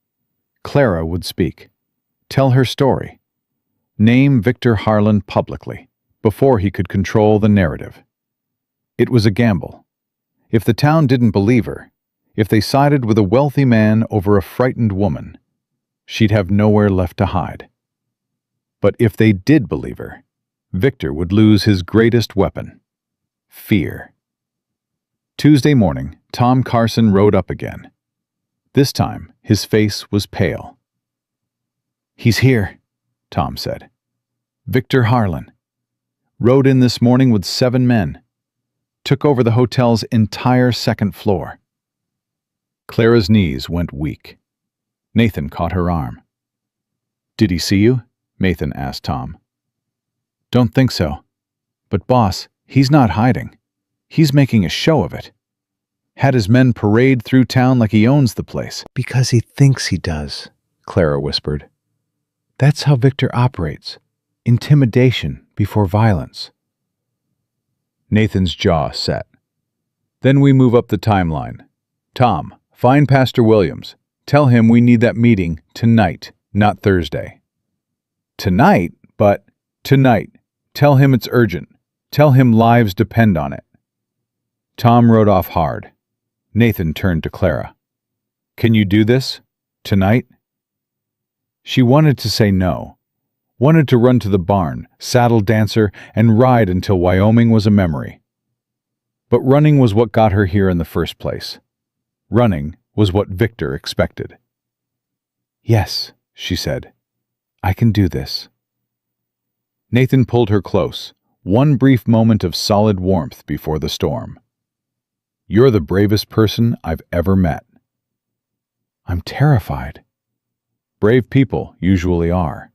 Clara would speak. Tell her story. Name Victor Harlan publicly, before he could control the narrative. It was a gamble. If the town didn't believe her, if they sided with a wealthy man over a frightened woman, she'd have nowhere left to hide. But if they did believe her, Victor would lose his greatest weapon, fear. Tuesday morning, Tom Carson rode up again. This time, his face was pale. He's here, Tom said. Victor Harlan. Rode in this morning with 7 men. Took over the hotel's entire second floor. Clara's knees went weak. Nathan caught her arm. "Did he see you?" Nathan asked Tom. Don't think so. But boss, he's not hiding. He's making a show of it. Had his men parade through town like he owns the place. Because he thinks he does, Clara whispered. That's how Victor operates. Intimidation before violence. Nathan's jaw set. "Then we move up the timeline. Tom, find Pastor Williams. Tell him we need that meeting tonight, not Thursday." "Tonight? But tonight. Tell him it's urgent. Tell him lives depend on it." Tom rode off hard. Nathan turned to Clara. "Can you do this? Tonight?" She wanted to say no. Wanted to run to the barn, saddle Dancer, and ride until Wyoming was a memory. But running was what got her here in the first place. Running was what Victor expected. "Yes," she said. "I can do this." Nathan pulled her close, one brief moment of solid warmth before the storm. "You're the bravest person I've ever met." "I'm terrified." Brave people usually are.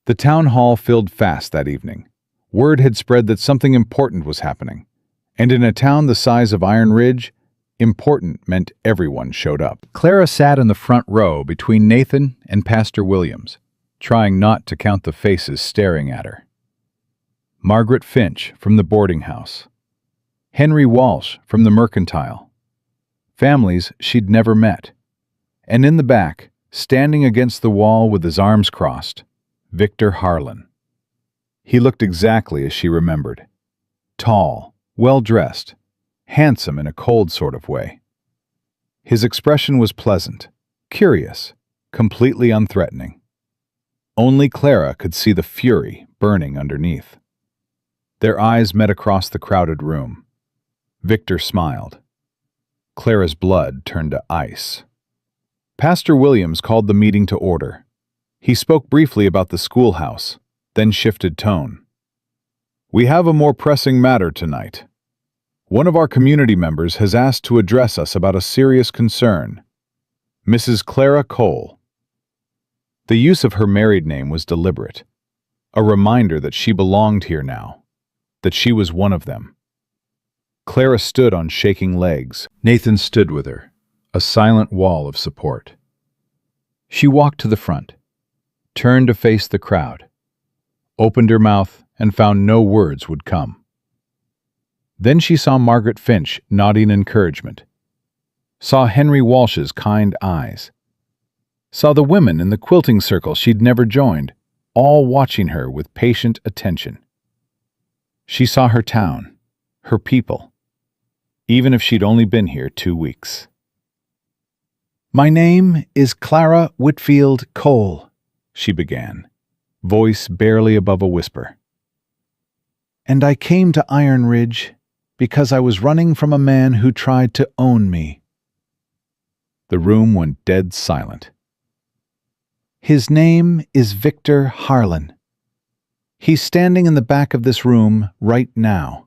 The town hall filled fast that evening. Word had spread that something important was happening. And in a town the size of Iron Ridge, important meant everyone showed up. Clara sat in the front row between Nathan and Pastor Williams, trying not to count the faces staring at her. Margaret Finch from the boarding house. Henry Walsh from the mercantile. Families she'd never met. And in the back, standing against the wall with his arms crossed, Victor Harlan. He looked exactly as she remembered. Tall, well-dressed, handsome in a cold sort of way. His expression was pleasant, curious, completely unthreatening. Only Clara could see the fury burning underneath. Their eyes met across the crowded room. Victor smiled. Clara's blood turned to ice. Pastor Williams called the meeting to order. He spoke briefly about the schoolhouse, then shifted tone. "We have a more pressing matter tonight. One of our community members has asked to address us about a serious concern. Mrs. Clara Cole." The use of her married name was deliberate, a reminder that she belonged here now, that she was one of them. Clara stood on shaking legs. Nathan stood with her, a silent wall of support. She walked to the front, turned to face the crowd, opened her mouth and found no words would come. Then she saw Margaret Finch nodding encouragement, saw Henry Walsh's kind eyes, saw the women in the quilting circle she'd never joined, all watching her with patient attention. She saw her town, her people, even if she'd only been here 2 weeks. "My name is Clara Whitfield Cole," she began, voice barely above a whisper. "And I came to Iron Ridge because I was running from a man who tried to own me." The room went dead silent. "His name is Victor Harlan. He's standing in the back of this room right now.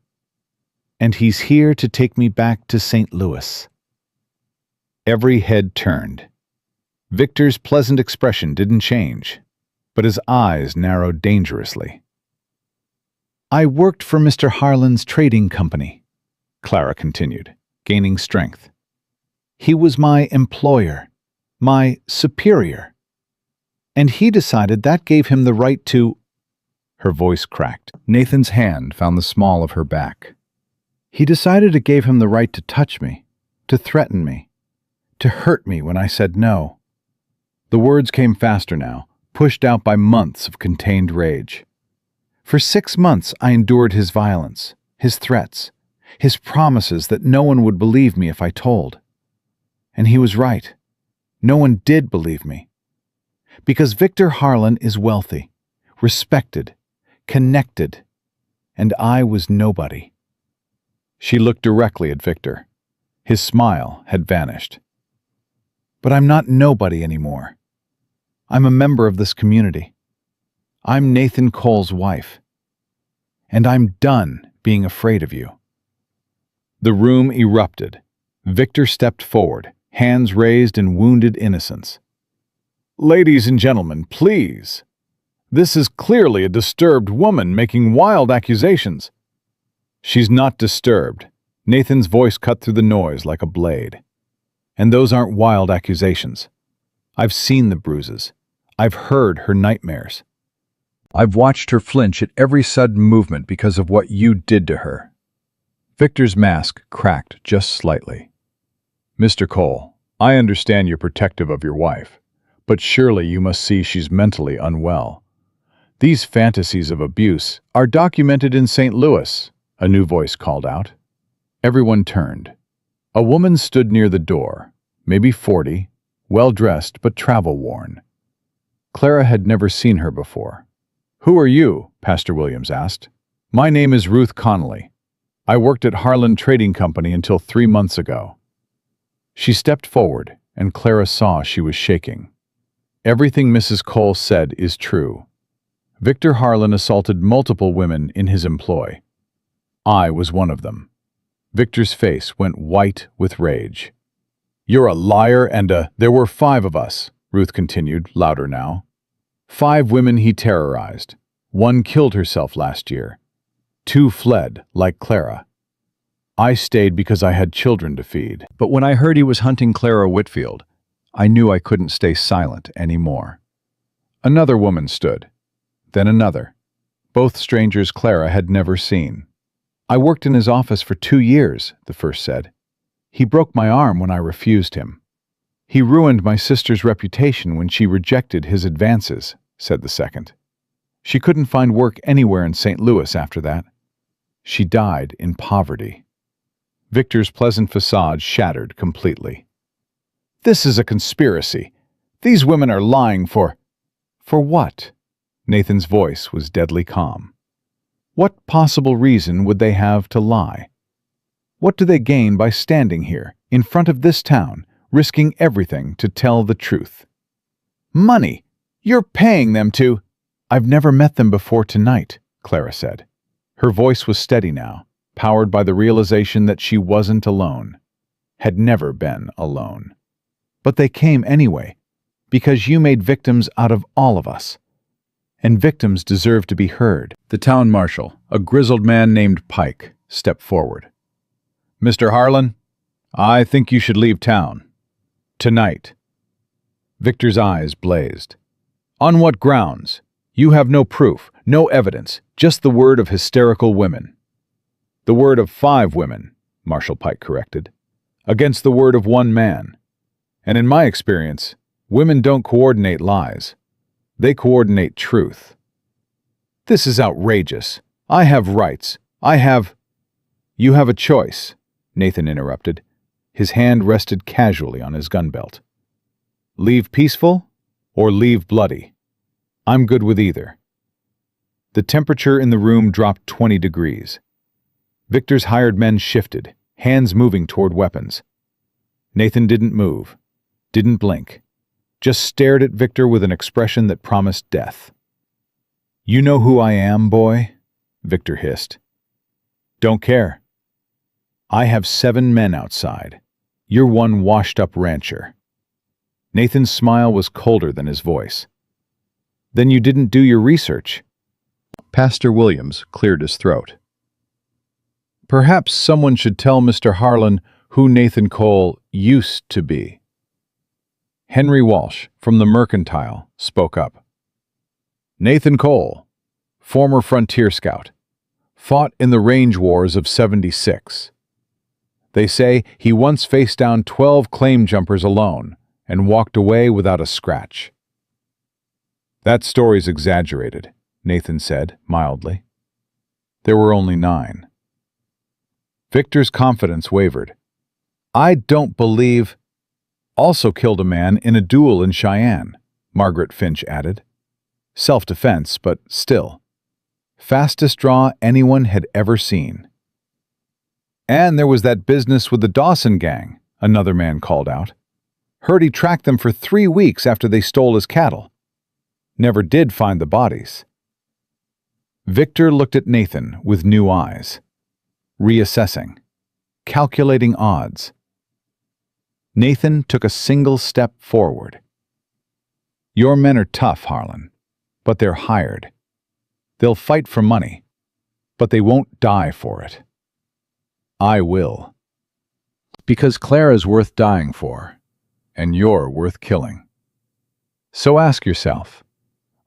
And he's here to take me back to St. Louis." Every head turned. Victor's pleasant expression didn't change, but his eyes narrowed dangerously. "I worked for Mr. Harlan's trading company," Clara continued, gaining strength. "He was my employer, my superior. And he decided that gave him the right to—" Her voice cracked. Nathan's hand found the small of her back. "He decided it gave him the right to touch me, to threaten me, to hurt me when I said no." The words came faster now, pushed out by months of contained rage. "For 6 months I endured his violence, his threats, his promises that no one would believe me if I told. And he was right. No one did believe me. Because Victor Harlan is wealthy, respected, connected, and I was nobody." She looked directly at Victor. His smile had vanished. "But I'm not nobody anymore. I'm a member of this community. I'm Nathan Cole's wife. And I'm done being afraid of you." The room erupted. Victor stepped forward, hands raised in wounded innocence. "Ladies and gentlemen, please. This is clearly a disturbed woman making wild accusations." "She's not disturbed." Nathan's voice cut through the noise like a blade. "And those aren't wild accusations. I've seen the bruises. I've heard her nightmares. I've watched her flinch at every sudden movement because of what you did to her." Victor's mask cracked just slightly. "Mr. Cole, I understand you're protective of your wife, but surely you must see she's mentally unwell. These fantasies of abuse are documented in St. Louis," a new voice called out. Everyone turned. A woman stood near the door, maybe 40, well-dressed but travel-worn. Clara had never seen her before. "Who are you?" Pastor Williams asked. "My name is Ruth Connolly. I worked at Harlan Trading Company until 3 months ago." She stepped forward, and Clara saw she was shaking. "Everything Mrs. Cole said is true. Victor Harlan assaulted multiple women in his employ. I was one of them." Victor's face went white with rage. "You're a liar and there were 5 of us," Ruth continued, louder now. 5 women he terrorized. 1 killed herself last year. 2 fled, like Clara. I stayed because I had children to feed. But when I heard he was hunting Clara Whitfield, I knew I couldn't stay silent anymore." Another woman stood. Then another. Both strangers Clara had never seen. "I worked in his office for 2 years, the first said. "He broke my arm when I refused him. He ruined my sister's reputation when she rejected his advances," said the second. "She couldn't find work anywhere in St. Louis after that. She died in poverty." Victor's pleasant facade shattered completely. "This is a conspiracy. These women are lying for—" "For what?" Nathan's voice was deadly calm. "What possible reason would they have to lie? What do they gain by standing here, in front of this town, risking everything to tell the truth?" "Money! You're paying them to—" "I've never met them before tonight," Clara said. Her voice was steady now, powered by the realization that she wasn't alone, had never been alone. "But they came anyway, because you made victims out of all of us. And victims deserve to be heard." The town marshal, a grizzled man named Pike, stepped forward. "Mr. Harlan, I think you should leave town. Tonight." Victor's eyes blazed. "On what grounds? You have no proof, no evidence, just the word of hysterical women." "The word of 5 women," Marshal Pike corrected, "against the word of 1 man. And in my experience, women don't coordinate lies. They coordinate truth." "This is outrageous. I have rights. I have—" "You have a choice," Nathan interrupted. His hand rested casually on his gun belt. "Leave peaceful or leave bloody. I'm good with either." The temperature in the room dropped 20 degrees. Victor's hired men shifted, hands moving toward weapons. Nathan didn't move, didn't blink, just stared at Victor with an expression that promised death. "You know who I am, boy?" Victor hissed. "Don't care. I have 7 men outside. You're one washed-up rancher." Nathan's smile was colder than his voice. "Then you didn't do your research." Pastor Williams cleared his throat. "Perhaps someone should tell Mr. Harlan who Nathan Cole used to be." Henry Walsh, from the Mercantile, spoke up. "Nathan Cole, former frontier scout, fought in the range wars of '76. They say he once faced down 12 claim jumpers alone and walked away without a scratch." "That story's exaggerated," Nathan said, mildly. "There were only 9. Victor's confidence wavered. "I don't believe—" "Also killed a man in a duel in Cheyenne," Margaret Finch added. "Self-defense, but still. Fastest draw anyone had ever seen." "And there was that business with the Dawson gang," another man called out. "Heard he tracked them for 3 weeks after they stole his cattle. Never did find the bodies. Victor looked at Nathan with new eyes, reassessing, calculating odds. Nathan took a single step forward. Your men are tough, Harlan, but they're hired. They'll fight for money, but they won't die for it. I will. Because Clara's worth dying for, and you're worth killing. So ask yourself,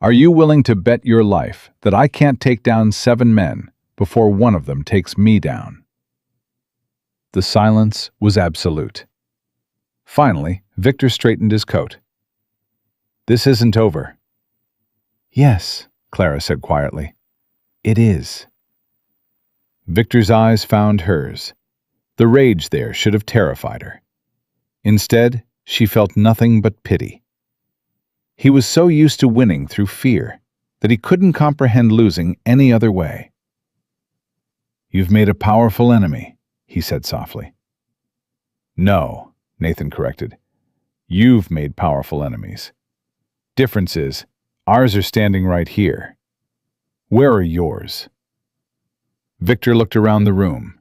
are you willing to bet your life that I can't take down 7 men before one of them takes me down? The silence was absolute. Finally, Victor straightened his coat. This isn't over. Yes, Clara said quietly. It is. Victor's eyes found hers. The rage there should have terrified her. Instead, she felt nothing but pity. He was so used to winning through fear that he couldn't comprehend losing any other way. You've made a powerful enemy, he said softly. No, Nathan corrected. You've made powerful enemies. Difference is, ours are standing right here. Where are yours? Victor looked around the room.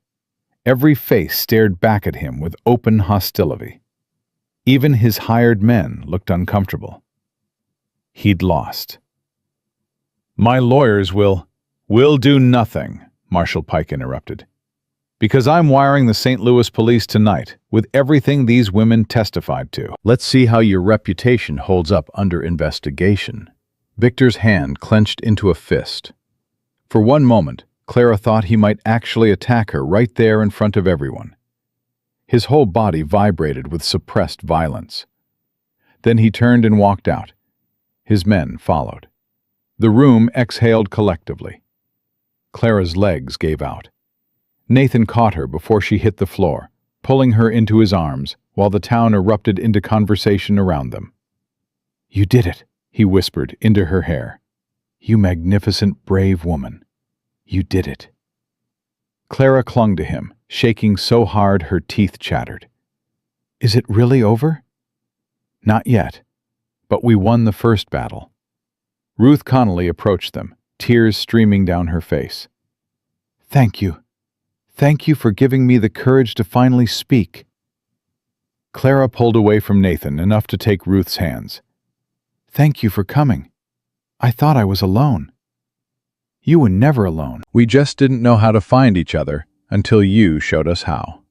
Every face stared back at him with open hostility. Even his hired men looked uncomfortable. He'd lost. My lawyers will do nothing, Marshal Pike interrupted. Because I'm wiring the St. Louis police tonight with everything these women testified to. Let's see how your reputation holds up under investigation. Victor's hand clenched into a fist. For one moment, Clara thought he might actually attack her right there in front of everyone. His whole body vibrated with suppressed violence. Then he turned and walked out. His men followed. The room exhaled collectively. Clara's legs gave out. Nathan caught her before she hit the floor, pulling her into his arms while the town erupted into conversation around them. You did it, he whispered into her hair. You magnificent, brave woman. You did it. Clara clung to him, shaking so hard her teeth chattered. Is it really over? Not yet, but we won the first battle. Ruth Connolly approached them, tears streaming down her face. Thank you. Thank you for giving me the courage to finally speak. Clara pulled away from Nathan enough to take Ruth's hands. Thank you for coming. I thought I was alone. You were never alone. We just didn't know how to find each other until you showed us how.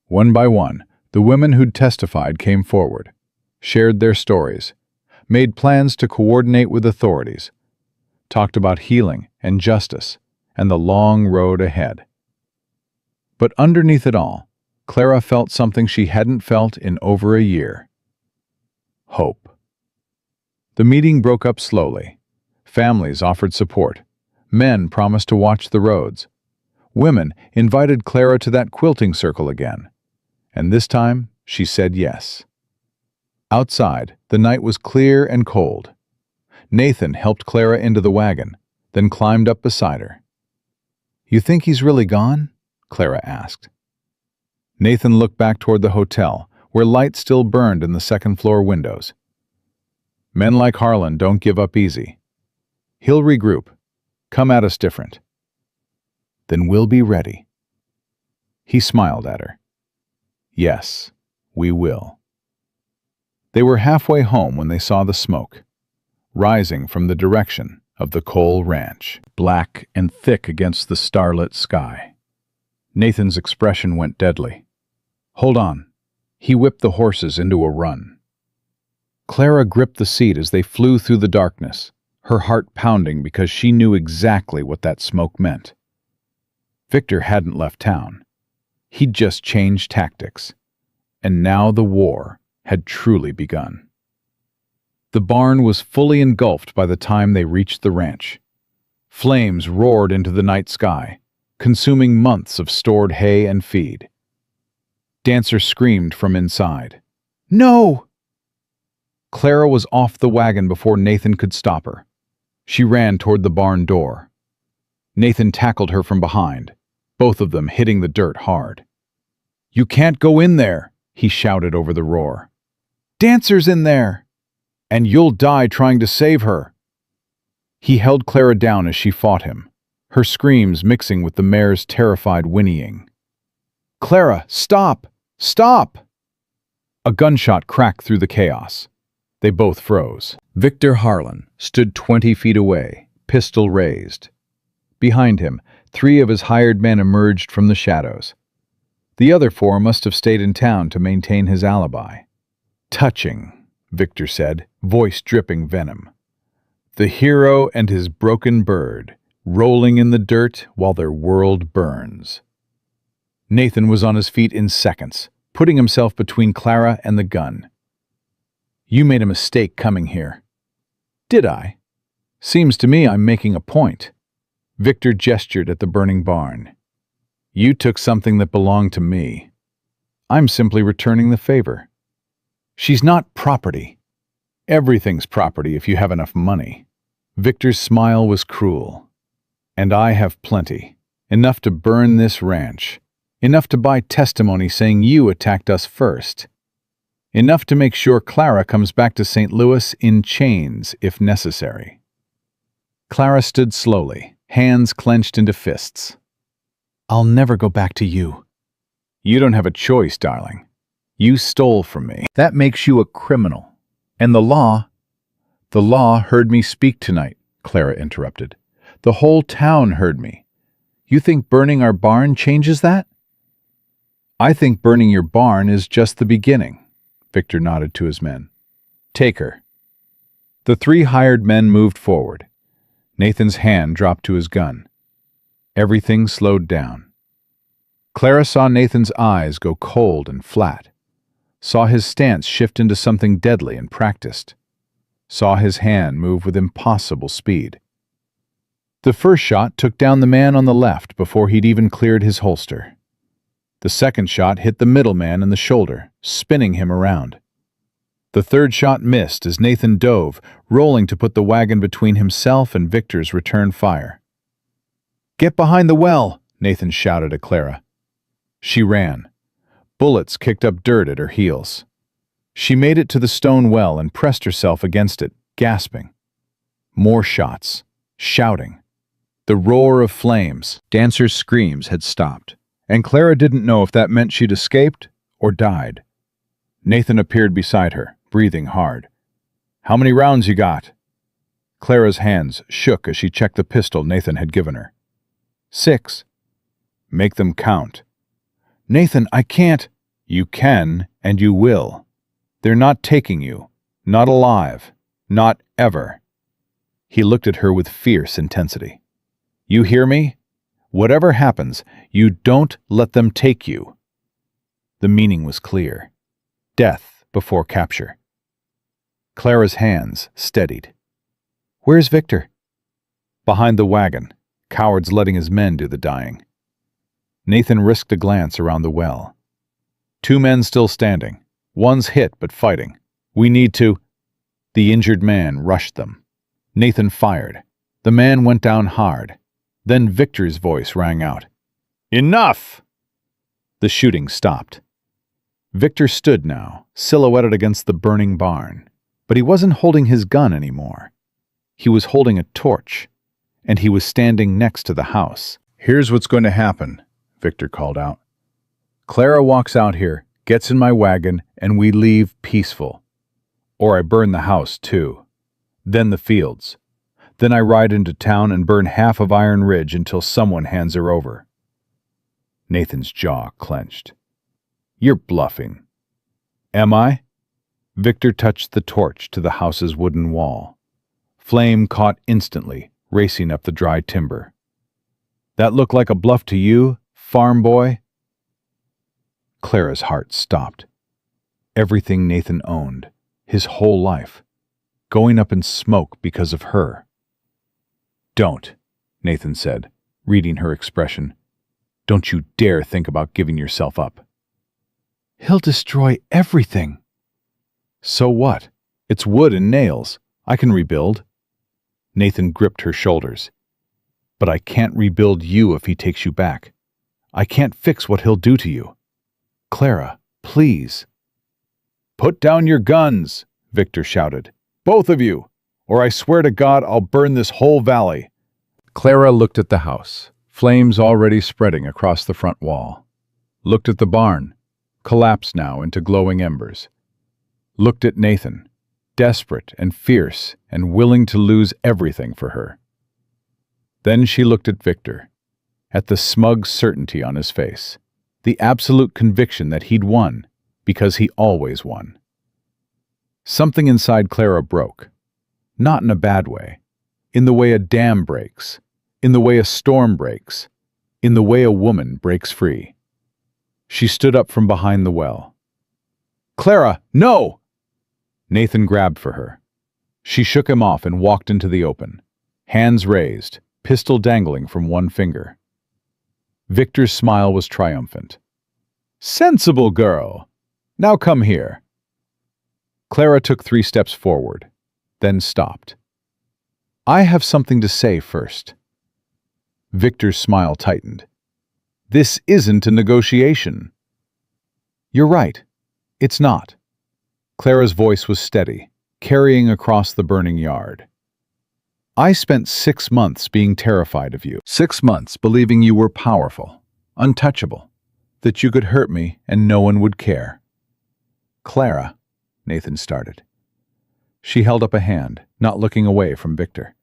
One by one, the women who'd testified came forward, shared their stories, made plans to coordinate with authorities, talked about healing and justice and the long road ahead. But underneath it all, Clara felt something she hadn't felt in over a year. Hope. The meeting broke up slowly. Families offered support. Men promised to watch the roads. Women invited Clara to that quilting circle again. And this time, she said yes. Outside, the night was clear and cold. Nathan helped Clara into the wagon, then climbed up beside her. You think he's really gone? Clara asked. Nathan looked back toward the hotel, where light still burned in the second-floor windows. Men like Harlan don't give up easy. He'll regroup, come at us different. Then we'll be ready. He smiled at her. Yes, we will. They were halfway home when they saw the smoke, rising from the direction of the Cole Ranch, black and thick against the starlit sky. Nathan's expression went deadly. Hold on. He whipped the horses into a run. Clara gripped the seat as they flew through the darkness, her heart pounding because she knew exactly what that smoke meant. Victor hadn't left town. He'd just changed tactics. And now the war had truly begun. The barn was fully engulfed by the time they reached the ranch. Flames roared into the night sky, consuming months of stored hay and feed. Dancer screamed from inside. No! Clara was off the wagon before Nathan could stop her. She ran toward the barn door. Nathan tackled her from behind, both of them hitting the dirt hard. You can't go in there, he shouted over the roar. Dancer's in there! And you'll die trying to save her. He held Clara down as she fought him, her screams mixing with the mare's terrified whinnying. "Clara, stop! Stop!" A gunshot cracked through the chaos. They both froze. Victor Harlan stood 20 feet away, pistol raised. Behind him, 3 of his hired men emerged from the shadows. The other 4 must have stayed in town to maintain his alibi. "Touching," Victor said, voice dripping venom. "The hero and his broken bird, rolling in the dirt while their world burns." Nathan was on his feet in seconds, putting himself between Clara and the gun. "You made a mistake coming here." "Did I? Seems to me I'm making a point." Victor gestured at the burning barn. "You took something that belonged to me. I'm simply returning the favor." "She's not property." "Everything's property if you have enough money." Victor's smile was cruel. "And I have plenty. Enough to burn this ranch. Enough to buy testimony saying you attacked us first. Enough to make sure Clara comes back to St. Louis in chains if necessary." Clara stood slowly, hands clenched into fists. "I'll never go back to you." "You don't have a choice, darling. You stole from me. That makes you a criminal. And the law heard me speak tonight," Clara interrupted. "The whole town heard me. You think burning our barn changes that?" "I think burning your barn is just the beginning," Victor nodded to his men. "Take her." The 3 hired men moved forward. Nathan's hand dropped to his gun. Everything slowed down. Clara saw Nathan's eyes go cold and flat, saw his stance shift into something deadly and practiced, saw his hand move with impossible speed. The first shot took down the man on the left before he'd even cleared his holster. The second shot hit the middle man in the shoulder, spinning him around. The third shot missed as Nathan dove, rolling to put the wagon between himself and Victor's return fire. "Get behind the well!" Nathan shouted at Clara. She ran. Bullets kicked up dirt at her heels. She made it to the stone well and pressed herself against it, gasping. More shots, shouting. The roar of flames, dancers' screams had stopped, and Clara didn't know if that meant she'd escaped or died. Nathan appeared beside her, breathing hard. "How many rounds you got?" Clara's hands shook as she checked the pistol Nathan had given her. 6. "Make them count." "Nathan, I can't." "You can, and you will. They're not taking you. Not alive. Not ever." He looked at her with fierce intensity. "You hear me? Whatever happens, you don't let them take you." The meaning was clear. Death before capture. Clara's hands steadied. "Where's Victor?" "Behind the wagon. Coward's letting his men do the dying." Nathan risked a glance around the well. 2 men still standing. One's hit but fighting. "We need to—" The injured man rushed them. Nathan fired. The man went down hard. Then Victor's voice rang out. "Enough!" The shooting stopped. Victor stood now, silhouetted against the burning barn. But he wasn't holding his gun anymore. He was holding a torch, and he was standing next to the house. "Here's what's going to happen," Victor called out. "Clara walks out here, gets in my wagon, and we leave peaceful. Or I burn the house, too. Then the fields. Then I ride into town and burn half of Iron Ridge until someone hands her over." Nathan's jaw clenched. "You're bluffing." "Am I?" Victor touched the torch to the house's wooden wall. Flame caught instantly, racing up the dry timber. "That look like a bluff to you, farm boy?" Clara's heart stopped. Everything Nathan owned, his whole life, going up in smoke because of her. "Don't," Nathan said, reading her expression. "Don't you dare think about giving yourself up." "He'll destroy everything." "So what? It's wood and nails. I can rebuild." Nathan gripped her shoulders. "But I can't rebuild you if he takes you back. I can't fix what he'll do to you. Clara, please." "Put down your guns," Victor shouted. "Both of you, or I swear to God I'll burn this whole valley." Clara looked at the house, flames already spreading across the front wall. Looked at the barn, collapsed now into glowing embers. Looked at Nathan, desperate and fierce and willing to lose everything for her. Then she looked at Victor, at the smug certainty on his face, the absolute conviction that he'd won, because he always won. Something inside Clara broke, not in a bad way, in the way a dam breaks, in the way a storm breaks, in the way a woman breaks free. She stood up from behind the well. "Clara, no!" Nathan grabbed for her. She shook him off and walked into the open, hands raised, pistol dangling from one finger. Victor's smile was triumphant. "Sensible girl! Now come here." Clara took 3 steps forward, then stopped. "I have something to say first." Victor's smile tightened. "This isn't a negotiation." "You're right. It's not." Clara's voice was steady, carrying across the burning yard. "I spent 6 months being terrified of you. 6 months believing you were powerful, untouchable, that you could hurt me and no one would care." "Clara," Nathan started. She held up a hand, not looking away from Victor.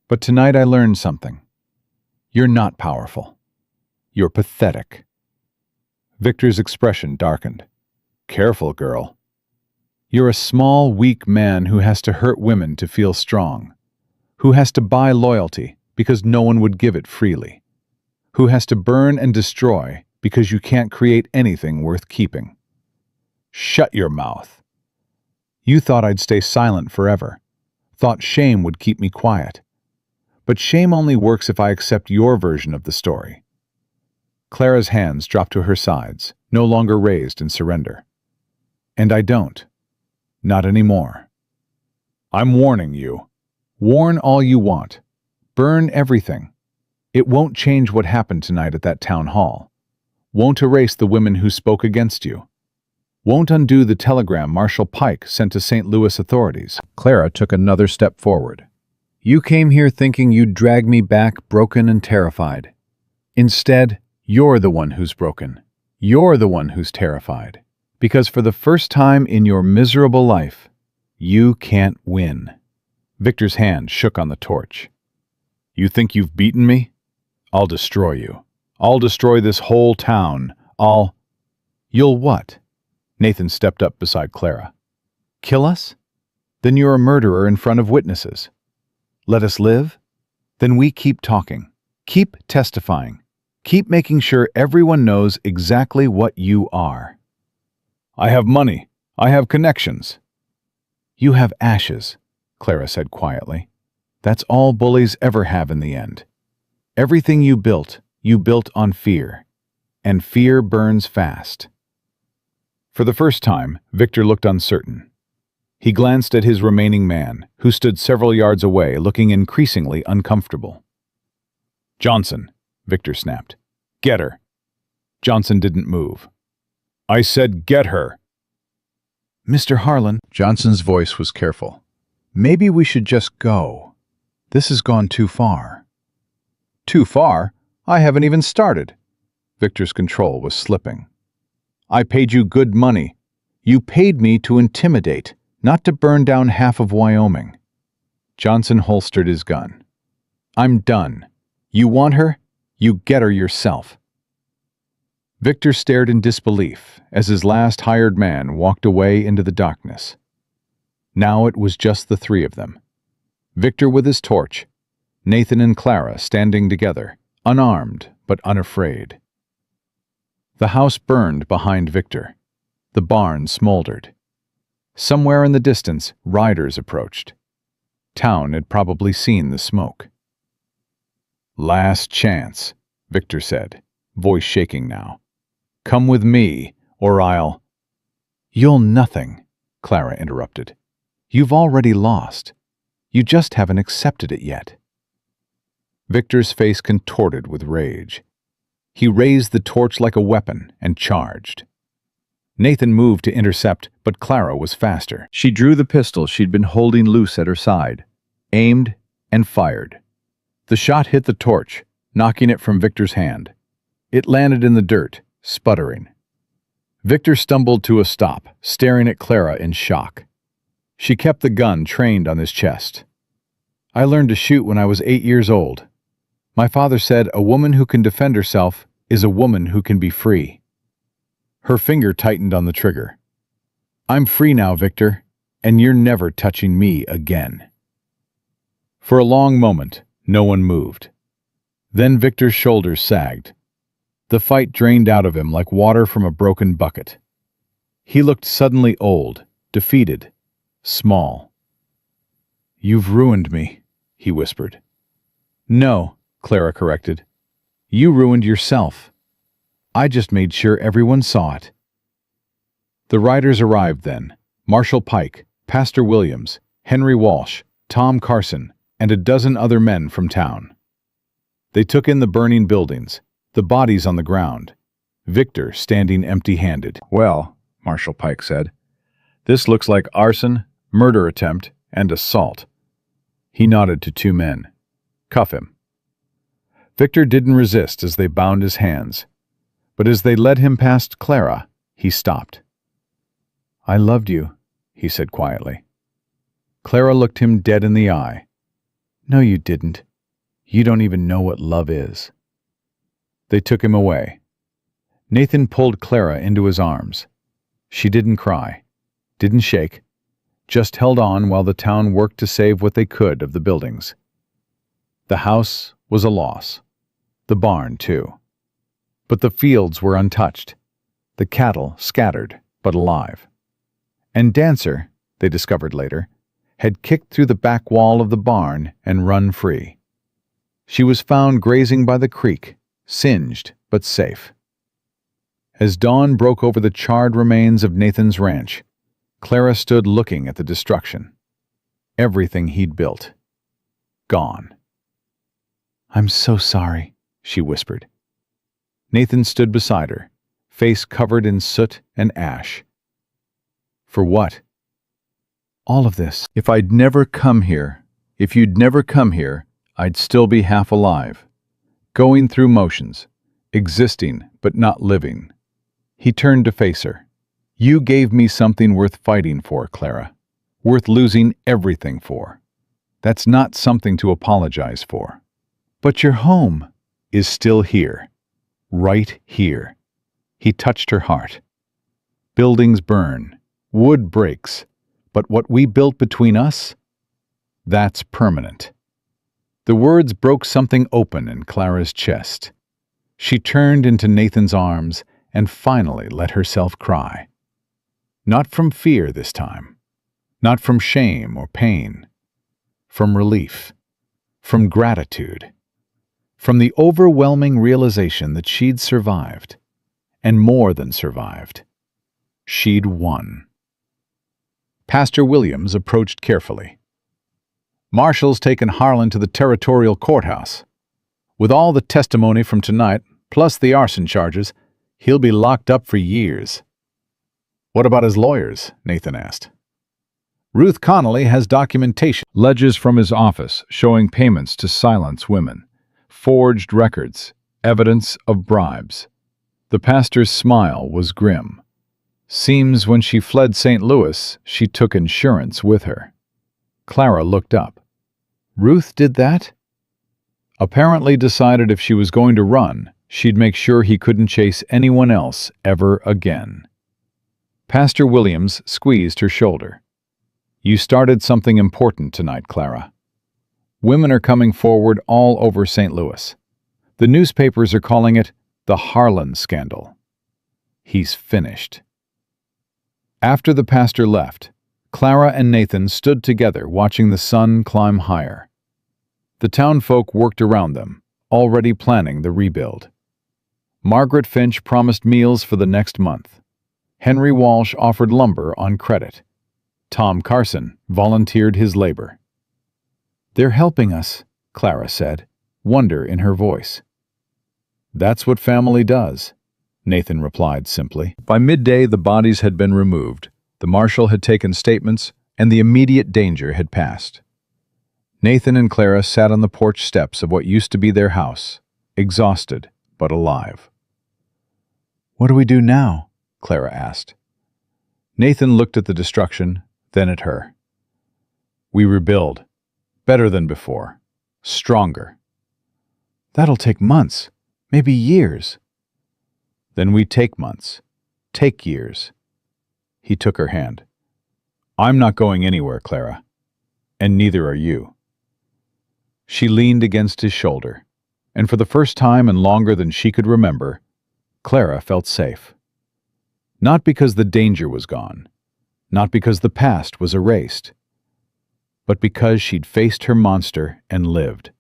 "But tonight I learned something. You're not powerful. You're pathetic." Victor's expression darkened. "Careful, girl. You're a small, weak man who has to hurt women to feel strong, who has to buy loyalty because no one would give it freely, who has to burn and destroy because you can't create anything worth keeping. Shut your mouth. You thought I'd stay silent forever, thought shame would keep me quiet. But shame only works if I accept your version of the story." Clara's hands dropped to her sides, no longer raised in surrender. "And I don't. Not anymore. I'm warning you. Warn all you want. Burn everything. It won't change what happened tonight at that town hall. Won't erase the women who spoke against you. Won't undo the telegram Marshal Pike sent to St. Louis authorities." Clara took another step forward. "You came here thinking you'd drag me back broken and terrified. Instead, you're the one who's broken. You're the one who's terrified. Because for the first time in your miserable life, you can't win." Victor's hand shook on the torch. "You think you've beaten me? I'll destroy you. I'll destroy this whole town. You'll what?" Nathan stepped up beside Clara. "Kill us? Then you're a murderer in front of witnesses. Let us live? Then we keep talking, keep testifying, keep making sure everyone knows exactly what you are." "I have money. I have connections." "You have ashes," Clara said quietly. "That's all bullies ever have in the end. Everything you built on fear. And fear burns fast." For the first time, Victor looked uncertain. He glanced at his remaining man, who stood several yards away, looking increasingly uncomfortable. "Johnson," Victor snapped. "Get her." Johnson didn't move. "I said get her." "Mr. Harlan," Johnson's voice was careful. "Maybe we should just go. This has gone too far." "Too far? I haven't even started." Victor's control was slipping. "I paid you good money. You paid me to intimidate, not to burn down half of Wyoming." Johnson holstered his gun. "I'm done. You want her? You get her yourself." Victor stared in disbelief as his last hired man walked away into the darkness. Now it was just the 3 of them. Victor with his torch, Nathan and Clara standing together, unarmed but unafraid. The house burned behind Victor. The barn smoldered. Somewhere in the distance, riders approached. Town had probably seen the smoke. "Last chance," Victor said, voice shaking now. "Come with me, or I'll—" "You'll nothing," Clara interrupted. "You've already lost. You just haven't accepted it yet." Victor's face contorted with rage. He raised the torch like a weapon and charged. Nathan moved to intercept, but Clara was faster. She drew the pistol she'd been holding loose at her side, aimed, and fired. The shot hit the torch, knocking it from Victor's hand. It landed in the dirt, sputtering. Victor stumbled to a stop, staring at Clara in shock. She kept the gun trained on his chest. "I learned to shoot when I was 8 years old. My father said a woman who can defend herself is a woman who can be free." Her finger tightened on the trigger. "I'm free now, Victor, and you're never touching me again." For a long moment, no one moved. Then Victor's shoulders sagged. The fight drained out of him like water from a broken bucket. He looked suddenly old, defeated, small. "You've ruined me," he whispered. "No," Clara corrected. "You ruined yourself. I just made sure everyone saw it." The riders arrived then. Marshal Pike, Pastor Williams, Henry Walsh, Tom Carson, and a dozen other men from town. They took in the burning buildings, the bodies on the ground, Victor standing empty-handed. "Well," Marshal Pike said, "this looks like arson, murder attempt, and assault." He nodded to 2 men. "Cuff him." Victor didn't resist as they bound his hands, but as they led him past Clara, he stopped. "I loved you," he said quietly. Clara looked him dead in the eye. "No, you didn't. You don't even know what love is." They took him away. Nathan pulled Clara into his arms. She didn't cry, didn't shake, just held on while the town worked to save what they could of the buildings. The house was a loss. The barn, too. But the fields were untouched. The cattle scattered, but alive. And Dancer, they discovered later, had kicked through the back wall of the barn and run free. She was found grazing by the creek, singed but safe. As dawn broke over the charred remains of Nathan's ranch, Clara stood looking at the destruction. Everything he'd built. Gone. "I'm so sorry," she whispered. Nathan stood beside her, face covered in soot and ash. "For what?" "All of this. If you'd never come here, I'd still be half alive. Going through motions, existing but not living." He turned to face her. "You gave me something worth fighting for, Clara. Worth losing everything for. That's not something to apologize for. But your home is still here. Right here." He touched her heart. "Buildings burn, wood breaks, but what we built between us, that's permanent." The words broke something open in Clara's chest. She turned into Nathan's arms and finally let herself cry. Not from fear this time. Not from shame or pain. From relief. From gratitude. From the overwhelming realization that she'd survived. And more than survived. She'd won. Pastor Williams approached carefully. "Marshall's taken Harlan to the territorial courthouse. With all the testimony from tonight, plus the arson charges, he'll be locked up for years." "What about his lawyers?" Nathan asked. "Ruth Connolly has documentation, ledgers from his office showing payments to silence women, forged records, evidence of bribes." The pastor's smile was grim. "Seems when she fled St. Louis, she took insurance with her." Clara looked up. "Ruth did that?" "Apparently decided if she was going to run, she'd make sure he couldn't chase anyone else ever again." Pastor Williams squeezed her shoulder. "You started something important tonight, Clara. Women are coming forward all over St. Louis. The newspapers are calling it the Harlan scandal. He's finished." After the pastor left, Clara and Nathan stood together watching the sun climb higher. The townfolk worked around them, already planning the rebuild. Margaret Finch promised meals for the next month. Henry Walsh offered lumber on credit. Tom Carson volunteered his labor. "They're helping us," Clara said, wonder in her voice. "That's what family does. Nathan replied simply. By midday, the bodies had been removed, the marshal had taken statements, and the immediate danger had passed. Nathan and Clara sat on the porch steps of what used to be their house, exhausted but alive. "What do we do now?" Clara asked. Nathan looked at the destruction, then at her. "We rebuild. Better than before. Stronger." "That'll take months, maybe years." "Then we take months. Take years." He took her hand. "I'm not going anywhere, Clara. And neither are you." She leaned against his shoulder, and for the first time and longer than she could remember, Clara felt safe. Not because the danger was gone, not because the past was erased, but because she'd faced her monster and lived.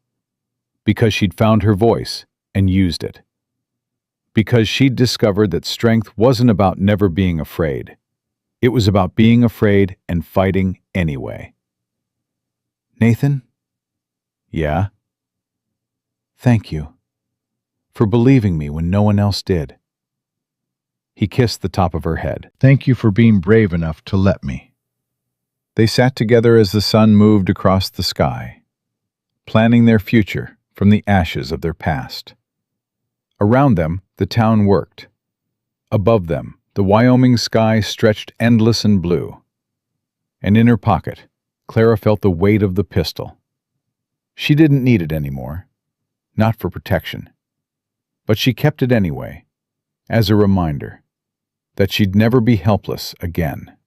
Because she'd found her voice and used it. Because she'd discovered that strength wasn't about never being afraid. It was about being afraid and fighting anyway. "Nathan?" "Yeah?" "Thank you for believing me when no one else did." He kissed the top of her head. "Thank you for being brave enough to let me." They sat together as the sun moved across the sky, planning their future from the ashes of their past. Around them, the town worked. Above them, the Wyoming sky stretched endless and blue. And in her pocket, Clara felt the weight of the pistol. She didn't need it anymore, not for protection. But she kept it anyway, as a reminder that she'd never be helpless again.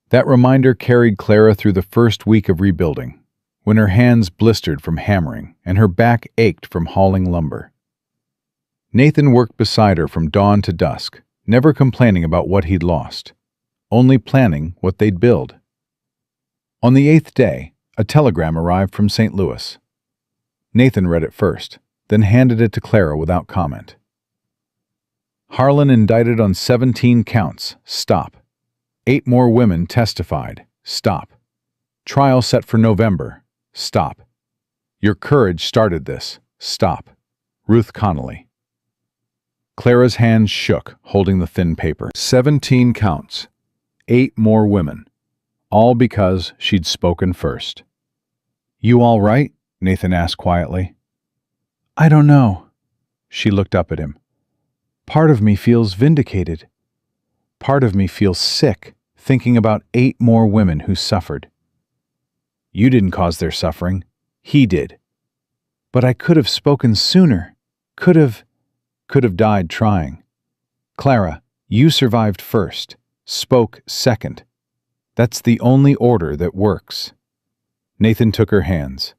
That reminder carried Clara through the first week of rebuilding, when her hands blistered from hammering and her back ached from hauling lumber. Nathan worked beside her from dawn to dusk, never complaining about what he'd lost, only planning what they'd build. On the 8th day, a telegram arrived from St. Louis. Nathan read it first, then handed it to Clara without comment. "Harlan indicted on 17 counts. Stop. 8 more women testified. Stop. Trial set for November. Stop. Your courage started this. Stop. Ruth Connolly." Clara's hands shook, holding the thin paper. 17 counts. 8 more women. All because she'd spoken first. "You all right?" Nathan asked quietly. "I don't know." She looked up at him. "Part of me feels vindicated. Part of me feels sick, thinking about 8 more women who suffered." "You didn't cause their suffering. He did." "But I could have spoken sooner. Could have died trying. Clara, you survived first, spoke second. That's the only order that works." Nathan took her hands.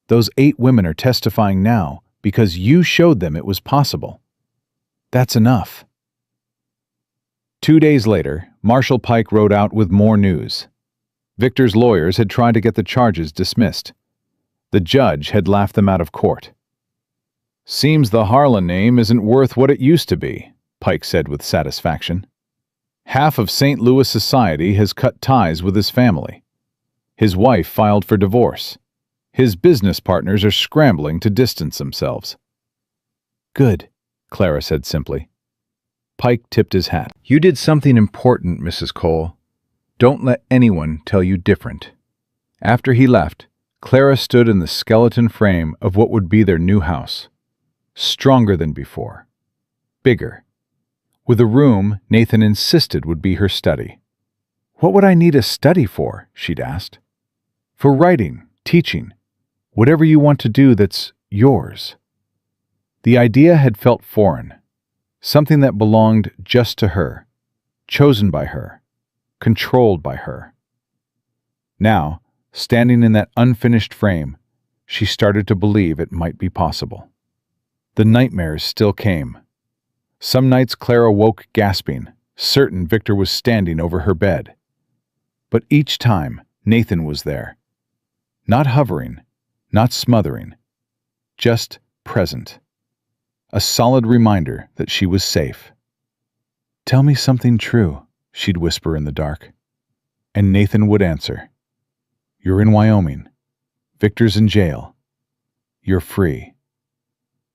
"Those 8 women are testifying now because you showed them it was possible. That's enough." 2 days later, Marshal Pike rode out with more news. Victor's lawyers had tried to get the charges dismissed. The judge had laughed them out of court. "Seems the Harlan name isn't worth what it used to be," Pike said with satisfaction. "Half of St. Louis society has cut ties with his family. His wife filed for divorce. His business partners are scrambling to distance themselves." "Good," Clara said simply. Pike tipped his hat. "You did something important, Mrs. Cole. Don't let anyone tell you different." After he left, Clara stood in the skeleton frame of what would be their new house. Stronger than before. Bigger. With a room Nathan insisted would be her study. "What would I need a study for?" she'd asked. "For writing, teaching, whatever you want to do that's yours." The idea had felt foreign, something that belonged just to her, chosen by her, controlled by her. Now, standing in that unfinished frame, she started to believe it might be possible. The nightmares still came. Some nights Clara woke gasping, certain Victor was standing over her bed. But each time, Nathan was there. Not hovering, not smothering, just present. A solid reminder that she was safe. "Tell me something true," she'd whisper in the dark. And Nathan would answer, "You're in Wyoming. Victor's in jail. You're free."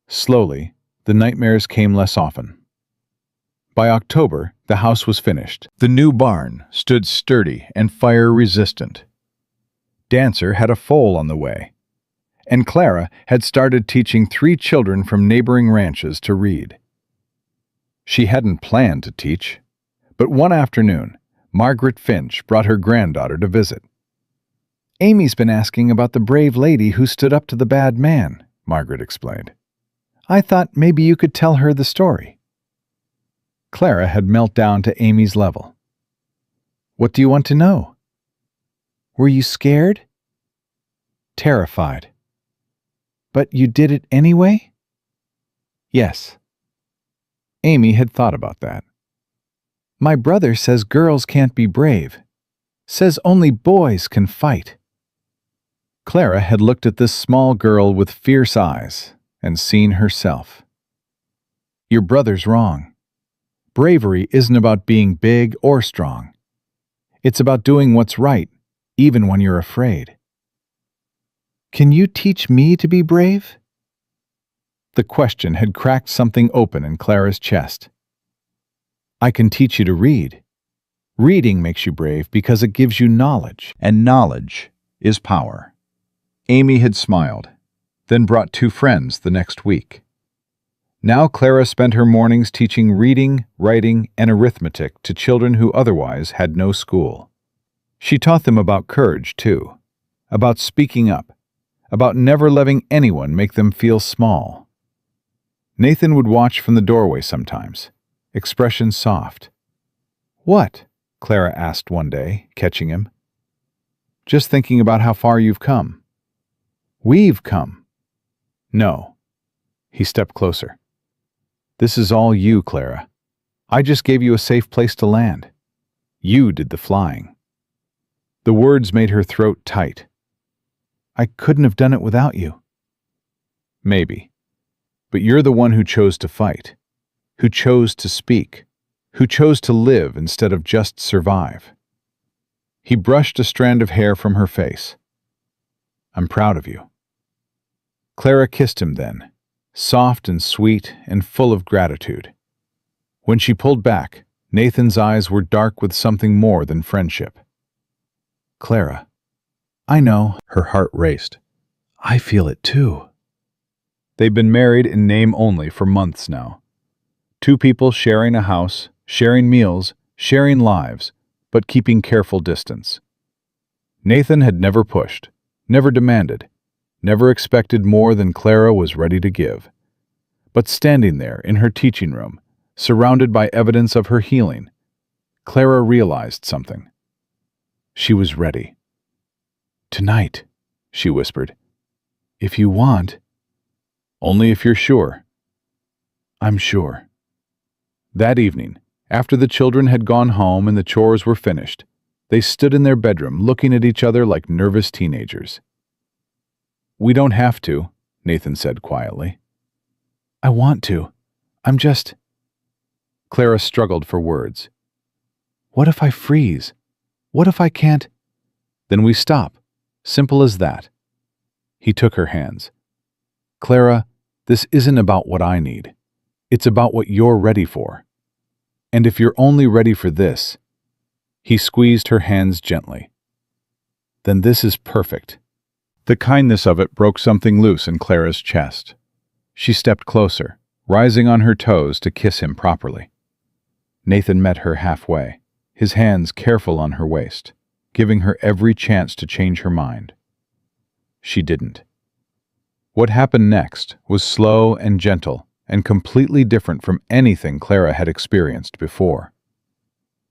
Slowly, the the nightmares came less often. By October, the house was finished. The new barn stood sturdy and fire-resistant. Dancer had a foal on the way, and Clara had started teaching 3 children from neighboring ranches to read. She hadn't planned to teach, but one afternoon, Margaret Finch brought her granddaughter to visit. "Amy's been asking about the brave lady who stood up to the bad man," Margaret explained. "I thought maybe you could tell her the story." Clara had melted down to Amy's level. "What do you want to know?" "Were you scared?" "Terrified." "But you did it anyway?" "Yes." Amy had thought about that. "My brother says girls can't be brave. Says only boys can fight." Clara had looked at this small girl with fierce eyes and seen herself. "Your brother's wrong. Bravery isn't about being big or strong. It's about doing what's right, even when you're afraid." "Can you teach me to be brave?" The question had cracked something open in Clara's chest. "I can teach you to read. Reading makes you brave because it gives you knowledge, and knowledge is power." Amy had smiled, then brought 2 friends the next week. Now Clara spent her mornings teaching reading, writing, and arithmetic to children who otherwise had no school. She taught them about courage, too, about speaking up, about never letting anyone make them feel small. Nathan would watch from the doorway sometimes, expression soft. "What?" Clara asked one day, catching him. "Just thinking about how far you've come." "We've come." "No." He stepped closer. "This is all you, Clara. I just gave you a safe place to land. You did the flying." The words made her throat tight. "I couldn't have done it without you." "Maybe. But you're the one who chose to fight, who chose to speak, who chose to live instead of just survive." He brushed a strand of hair from her face. "I'm proud of you." Clara kissed him then, soft and sweet and full of gratitude. When she pulled back, Nathan's eyes were dark with something more than friendship. "Clara, I know." Her heart raced. "I feel it too." They've been married in name only for months now. 2 people sharing a house, sharing meals, sharing lives, but keeping careful distance. Nathan had never pushed, never demanded, never expected more than Clara was ready to give. But standing there in her teaching room, surrounded by evidence of her healing, Clara realized something. She was ready. "Tonight," she whispered. "If you want." "Only if you're sure." "I'm sure." That evening, after the children had gone home and the chores were finished, they stood in their bedroom looking at each other like nervous teenagers. "We don't have to," Nathan said quietly. "I want to. I'm just—" Clara struggled for words. "What if I freeze? What if I can't—" "Then we stop. Simple as that." He took her hands. "Clara, this isn't about what I need. It's about what you're ready for. And if you're only ready for this—" He squeezed her hands gently. "Then this is perfect." The kindness of it broke something loose in Clara's chest. She stepped closer, rising on her toes to kiss him properly. Nathan met her halfway, his hands careful on her waist, giving her every chance to change her mind. She didn't. What happened next was slow and gentle and completely different from anything Clara had experienced before.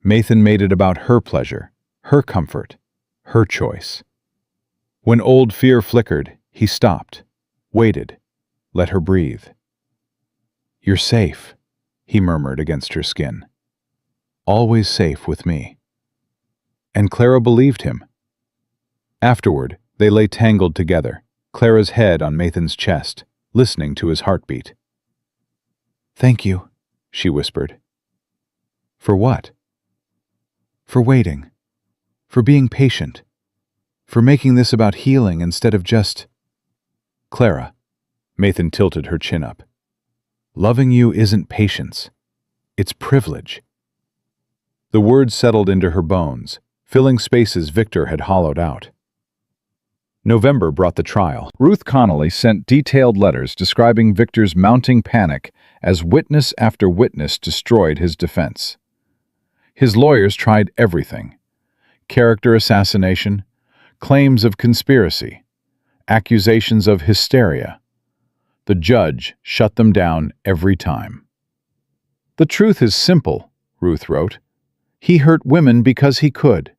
Nathan made it about her pleasure, her comfort, her choice. When old fear flickered, he stopped, waited, let her breathe. "You're safe," he murmured against her skin. "Always safe with me." And Clara believed him. Afterward, they lay tangled together, Clara's head on Nathan's chest, listening to his heartbeat. "Thank you," she whispered. "For what?" "For waiting. For being patient. For making this about healing instead of just—" "Clara." Nathan tilted her chin up. Loving you isn't patience. It's privilege." The words settled into her bones, filling spaces Victor had hollowed out. November brought the trial. Ruth Connolly sent detailed letters describing Victor's mounting panic as witness after witness destroyed his defense. His lawyers tried everything: character assassination, claims of conspiracy, accusations of hysteria. The judge shut them down every time. "The truth is simple," Ruth wrote. "He hurt women because he could,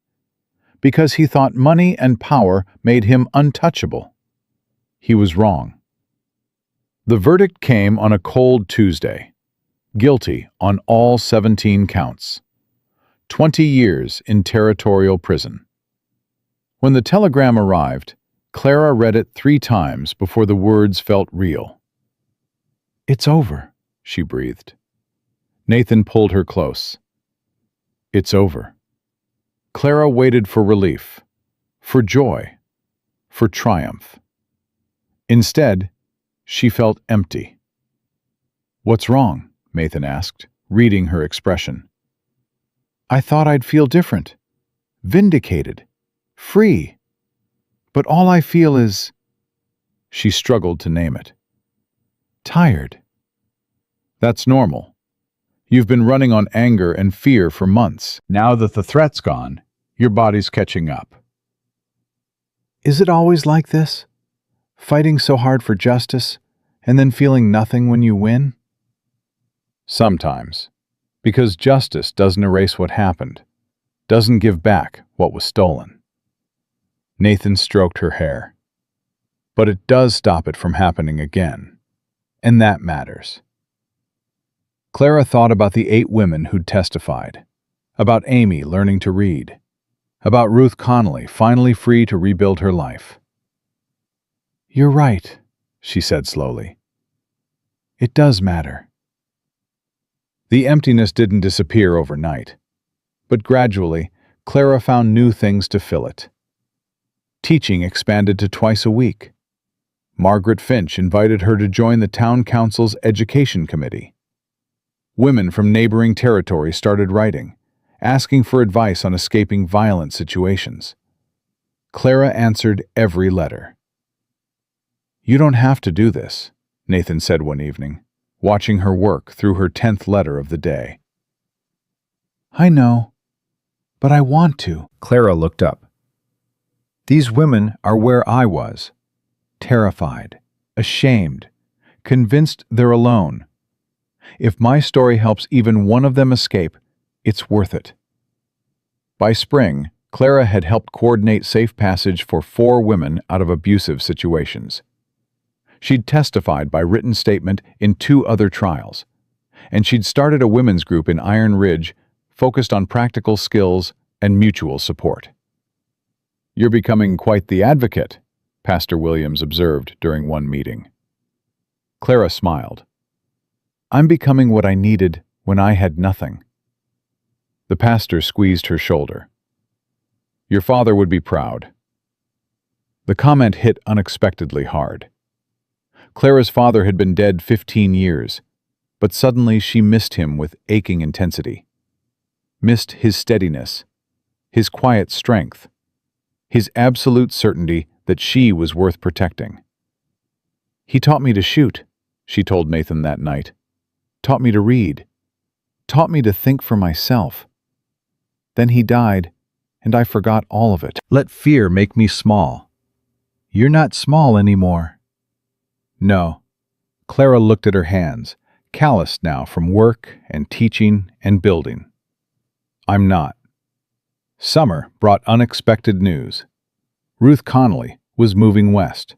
because he thought money and power made him untouchable. He was wrong." The verdict came on a cold Tuesday. Guilty on all 17 counts. 20 years in territorial prison. When the telegram arrived, Clara read it 3 times before the words felt real. "It's over," she breathed. Nathan pulled her close. "It's over." Clara waited for relief, for joy, for triumph. Instead, she felt empty. "What's wrong?" Nathan asked, reading her expression. "I thought I'd feel different, vindicated, free. But all I feel is—" She struggled to name it. "Tired." "That's normal. You've been running on anger and fear for months. Now that the threat's gone, your body's catching up." "Is it always like this? Fighting so hard for justice, and then feeling nothing when you win?" "Sometimes. Because justice doesn't erase what happened, doesn't give back what was stolen." Nathan stroked her hair. "But it does stop it from happening again. And that matters." Clara thought about the 8 women who'd testified, about Amy learning to read, about Ruth Connolly finally free to rebuild her life. "You're right," she said slowly. "It does matter." The emptiness didn't disappear overnight, but gradually, Clara found new things to fill it. Teaching expanded to twice a week. Margaret Finch invited her to join the town council's education committee. Women from neighboring territories started writing, asking for advice on escaping violent situations. Clara answered every letter. "You don't have to do this," Nathan said one evening, watching her work through her 10th letter of the day. "I know, but I want to." Clara looked up. "These women are where I was, terrified, ashamed, convinced they're alone. If my story helps even one of them escape, it's worth it." By spring, Clara had helped coordinate safe passage for 4 women out of abusive situations. She'd testified by written statement in 2 other trials, and she'd started a women's group in Iron Ridge focused on practical skills and mutual support. "You're becoming quite the advocate," Pastor Williams observed during one meeting. Clara smiled. "I'm becoming what I needed when I had nothing." The pastor squeezed her shoulder. "Your father would be proud." The comment hit unexpectedly hard. Clara's father had been dead 15 years, but suddenly she missed him with aching intensity. Missed his steadiness, his quiet strength, his absolute certainty that she was worth protecting. "He taught me to shoot," she told Nathan that night. "Taught me to read. Taught me to think for myself. Then he died, and I forgot all of it. Let fear make me small." "You're not small anymore." "No." Clara looked at her hands, calloused now from work and teaching and building. "I'm not." Summer brought unexpected news. Ruth Connolly was moving west.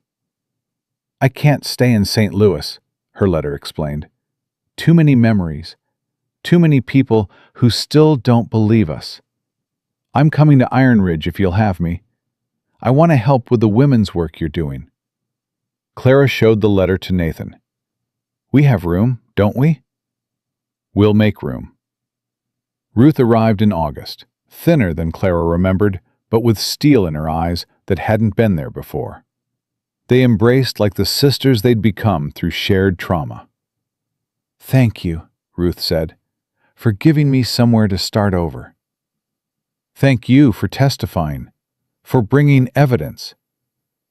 "I can't stay in St. Louis," her letter explained. "Too many memories. Too many people who still don't believe us. I'm coming to Iron Ridge if you'll have me. I want to help with the women's work you're doing." Clara showed the letter to Nathan. "We have room, don't we?" "We'll make room." Ruth arrived in August, thinner than Clara remembered, but with steel in her eyes that hadn't been there before. They embraced like the sisters they'd become through shared trauma. "Thank you," Ruth said, "for giving me somewhere to start over. Thank you for testifying, for bringing evidence,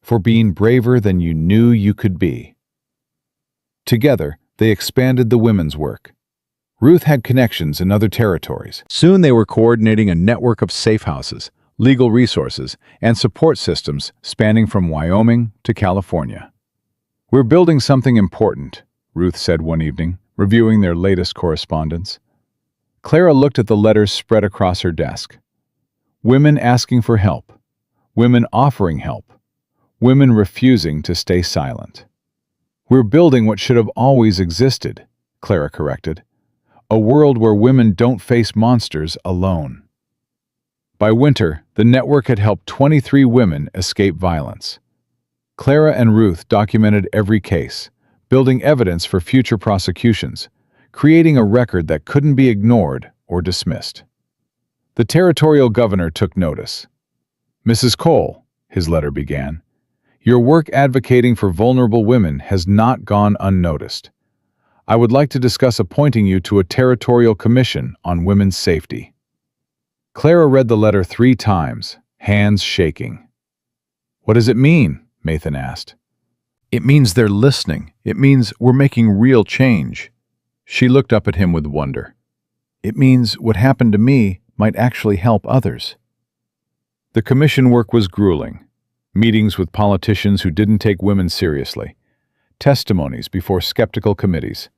for being braver than you knew you could be." Together, they expanded the women's work. Ruth had connections in other territories. Soon they were coordinating a network of safe houses, legal resources, and support systems spanning from Wyoming to California. "We're building something important," Ruth said one evening, reviewing their latest correspondence. Clara looked at the letters spread across her desk. Women asking for help, women offering help, women refusing to stay silent. "We're building what should have always existed," Clara corrected. "A world where women don't face monsters alone." By winter, the network had helped 23 women escape violence. Clara and Ruth documented every case, building evidence for future prosecutions, creating a record that couldn't be ignored or dismissed. The territorial governor took notice. "Mrs. Cole," his letter began, "your work advocating for vulnerable women has not gone unnoticed. I would like to discuss appointing you to a territorial commission on women's safety." Clara read the letter 3 times, hands shaking. "What does it mean?" Nathan asked. "It means they're listening. It means we're making real change." She looked up at him with wonder. "It means what happened to me might actually help others." The commission work was grueling. Meetings with politicians who didn't take women seriously, testimonies before skeptical committees,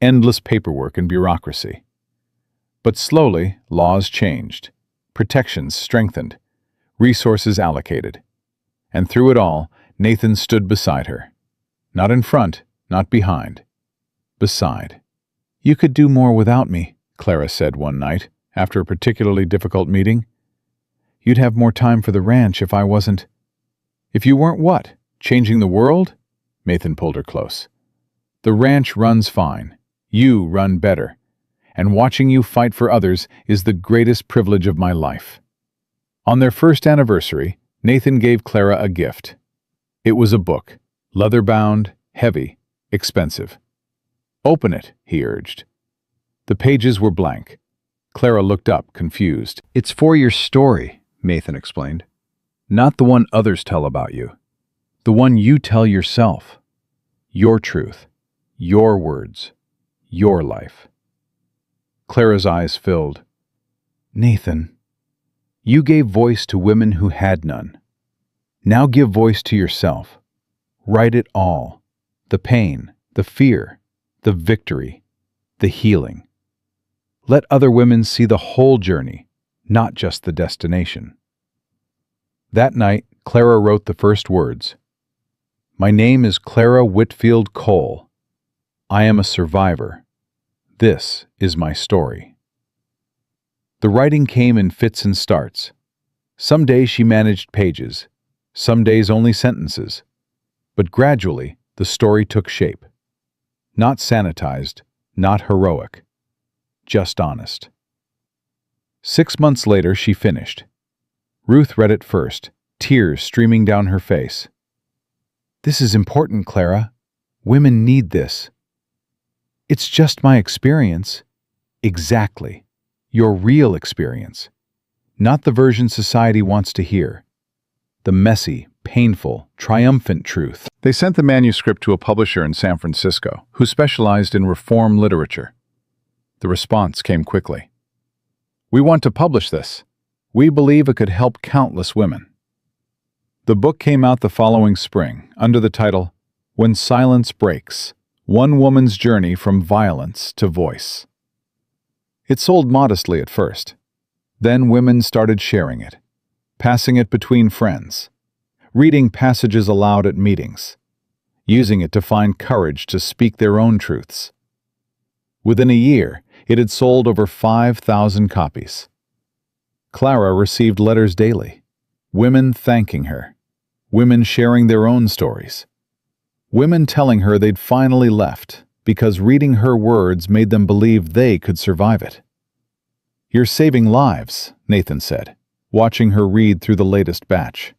endless paperwork and bureaucracy. But slowly, laws changed, protections strengthened, resources allocated. And through it all, Nathan stood beside her. Not in front, not behind. Beside. "You could do more without me," Clara said one night, after a particularly difficult meeting. "You'd have more time for the ranch if I wasn't—" "If you weren't what? Changing the world?" Nathan pulled her close. "The ranch runs fine. You run better. And watching you fight for others is the greatest privilege of my life." On their first anniversary, Nathan gave Clara a gift. It was a book, leather-bound, heavy, expensive. "Open it," he urged. The pages were blank. Clara looked up, confused. "It's for your story," Nathan explained. "Not the one others tell about you. The one you tell yourself. Your truth. Your words. Your life." Clara's eyes filled. "Nathan, you gave voice to women who had none. Now give voice to yourself. Write it all. The pain, the fear, the victory, the healing. Let other women see the whole journey, not just the destination." That night, Clara wrote the first words. "My name is Clara Whitfield Cole. I am a survivor. This is my story." The writing came in fits and starts. Some days she managed pages, some days only sentences. But gradually, the story took shape. Not sanitized, not heroic. Just honest. 6 months later, she finished. Ruth read it first, tears streaming down her face. "This is important, Clara. Women need this." "It's just my experience." "Exactly. Your real experience. Not the version society wants to hear. The messy, painful, triumphant truth." They sent the manuscript to a publisher in San Francisco who specialized in reform literature. The response came quickly. "We want to publish this. We believe it could help countless women." The book came out the following spring under the title, "When Silence Breaks: One Woman's Journey from Violence to Voice." It sold modestly at first. Then women started sharing it, passing it between friends, reading passages aloud at meetings, using it to find courage to speak their own truths. Within a year, it had sold over 5,000 copies. Clara received letters daily, women thanking her, women sharing their own stories, women telling her they'd finally left because reading her words made them believe they could survive it. "You're saving lives," Nathan said, watching her read through the latest batch.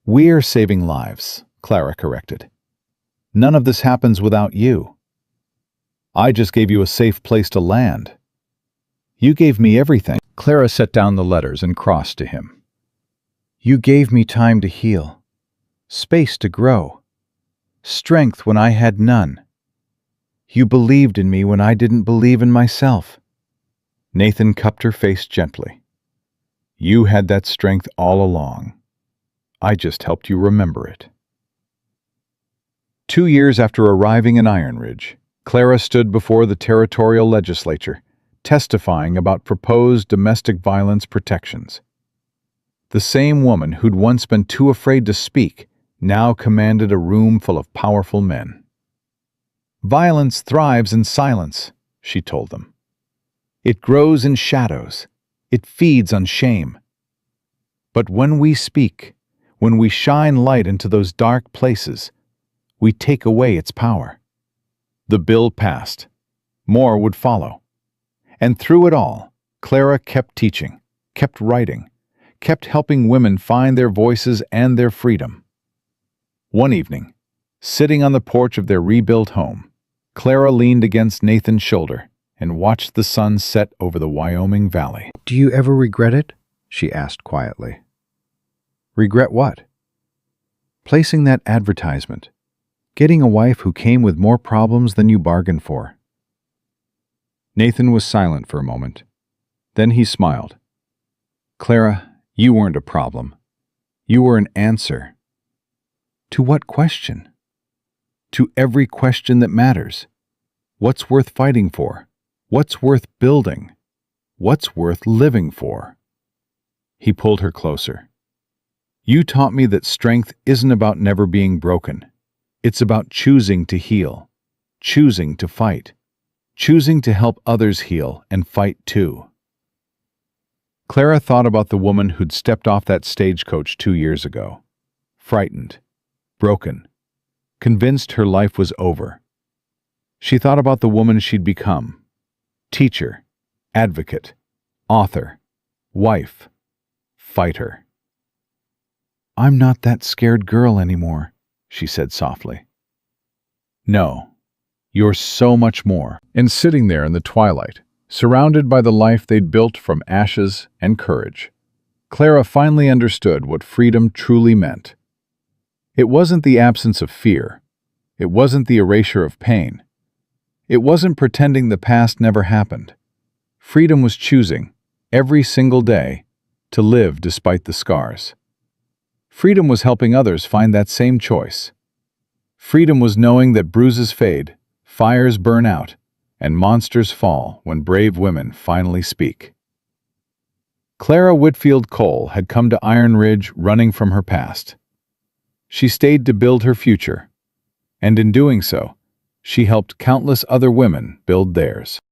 "We're saving lives," Clara corrected. "None of this happens without you." I just gave you a safe place to land. You gave me everything. Clara set down the letters and crossed to him. You gave me time to heal, space to grow, strength when I had none. You believed in me when I didn't believe in myself. Nathan cupped her face gently. You had that strength all along. I just helped you remember it. 2 years after arriving in Iron Ridge, Clara stood before the territorial legislature, testifying about proposed domestic violence protections. The same woman who'd once been too afraid to speak now commanded a room full of powerful men. Violence thrives in silence, she told them. It grows in shadows. It feeds on shame. But when we speak, when we shine light into those dark places, we take away its power. The bill passed. More would follow. And through it all, Clara kept teaching, kept writing, kept helping women find their voices and their freedom. One evening, sitting on the porch of their rebuilt home, Clara leaned against Nathan's shoulder and watched the sun set over the Wyoming Valley. "Do you ever regret it?" she asked quietly. Regret what? Placing that advertisement. Getting a wife who came with more problems than you bargained for. Nathan was silent for a moment. Then he smiled. Clara, you weren't a problem. You were an answer. To what question? To every question that matters. What's worth fighting for? What's worth building? What's worth living for? He pulled her closer. You taught me that strength isn't about never being broken. It's about choosing to heal, choosing to fight, choosing to help others heal and fight too. Clara thought about the woman who'd stepped off that stagecoach 2 years ago, frightened, broken, convinced her life was over. She thought about the woman she'd become, teacher, advocate, author, wife, fighter. "I'm not that scared girl anymore," she said softly. No, you're so much more. And sitting there in the twilight, surrounded by the life they'd built from ashes and courage, Clara finally understood what freedom truly meant. It wasn't the absence of fear. It wasn't the erasure of pain. It wasn't pretending the past never happened. Freedom was choosing, every single day, to live despite the scars. Freedom was helping others find that same choice. Freedom was knowing that bruises fade, fires burn out, and monsters fall when brave women finally speak. Clara Whitfield Cole had come to Iron Ridge running from her past. She stayed to build her future, and in doing so, she helped countless other women build theirs.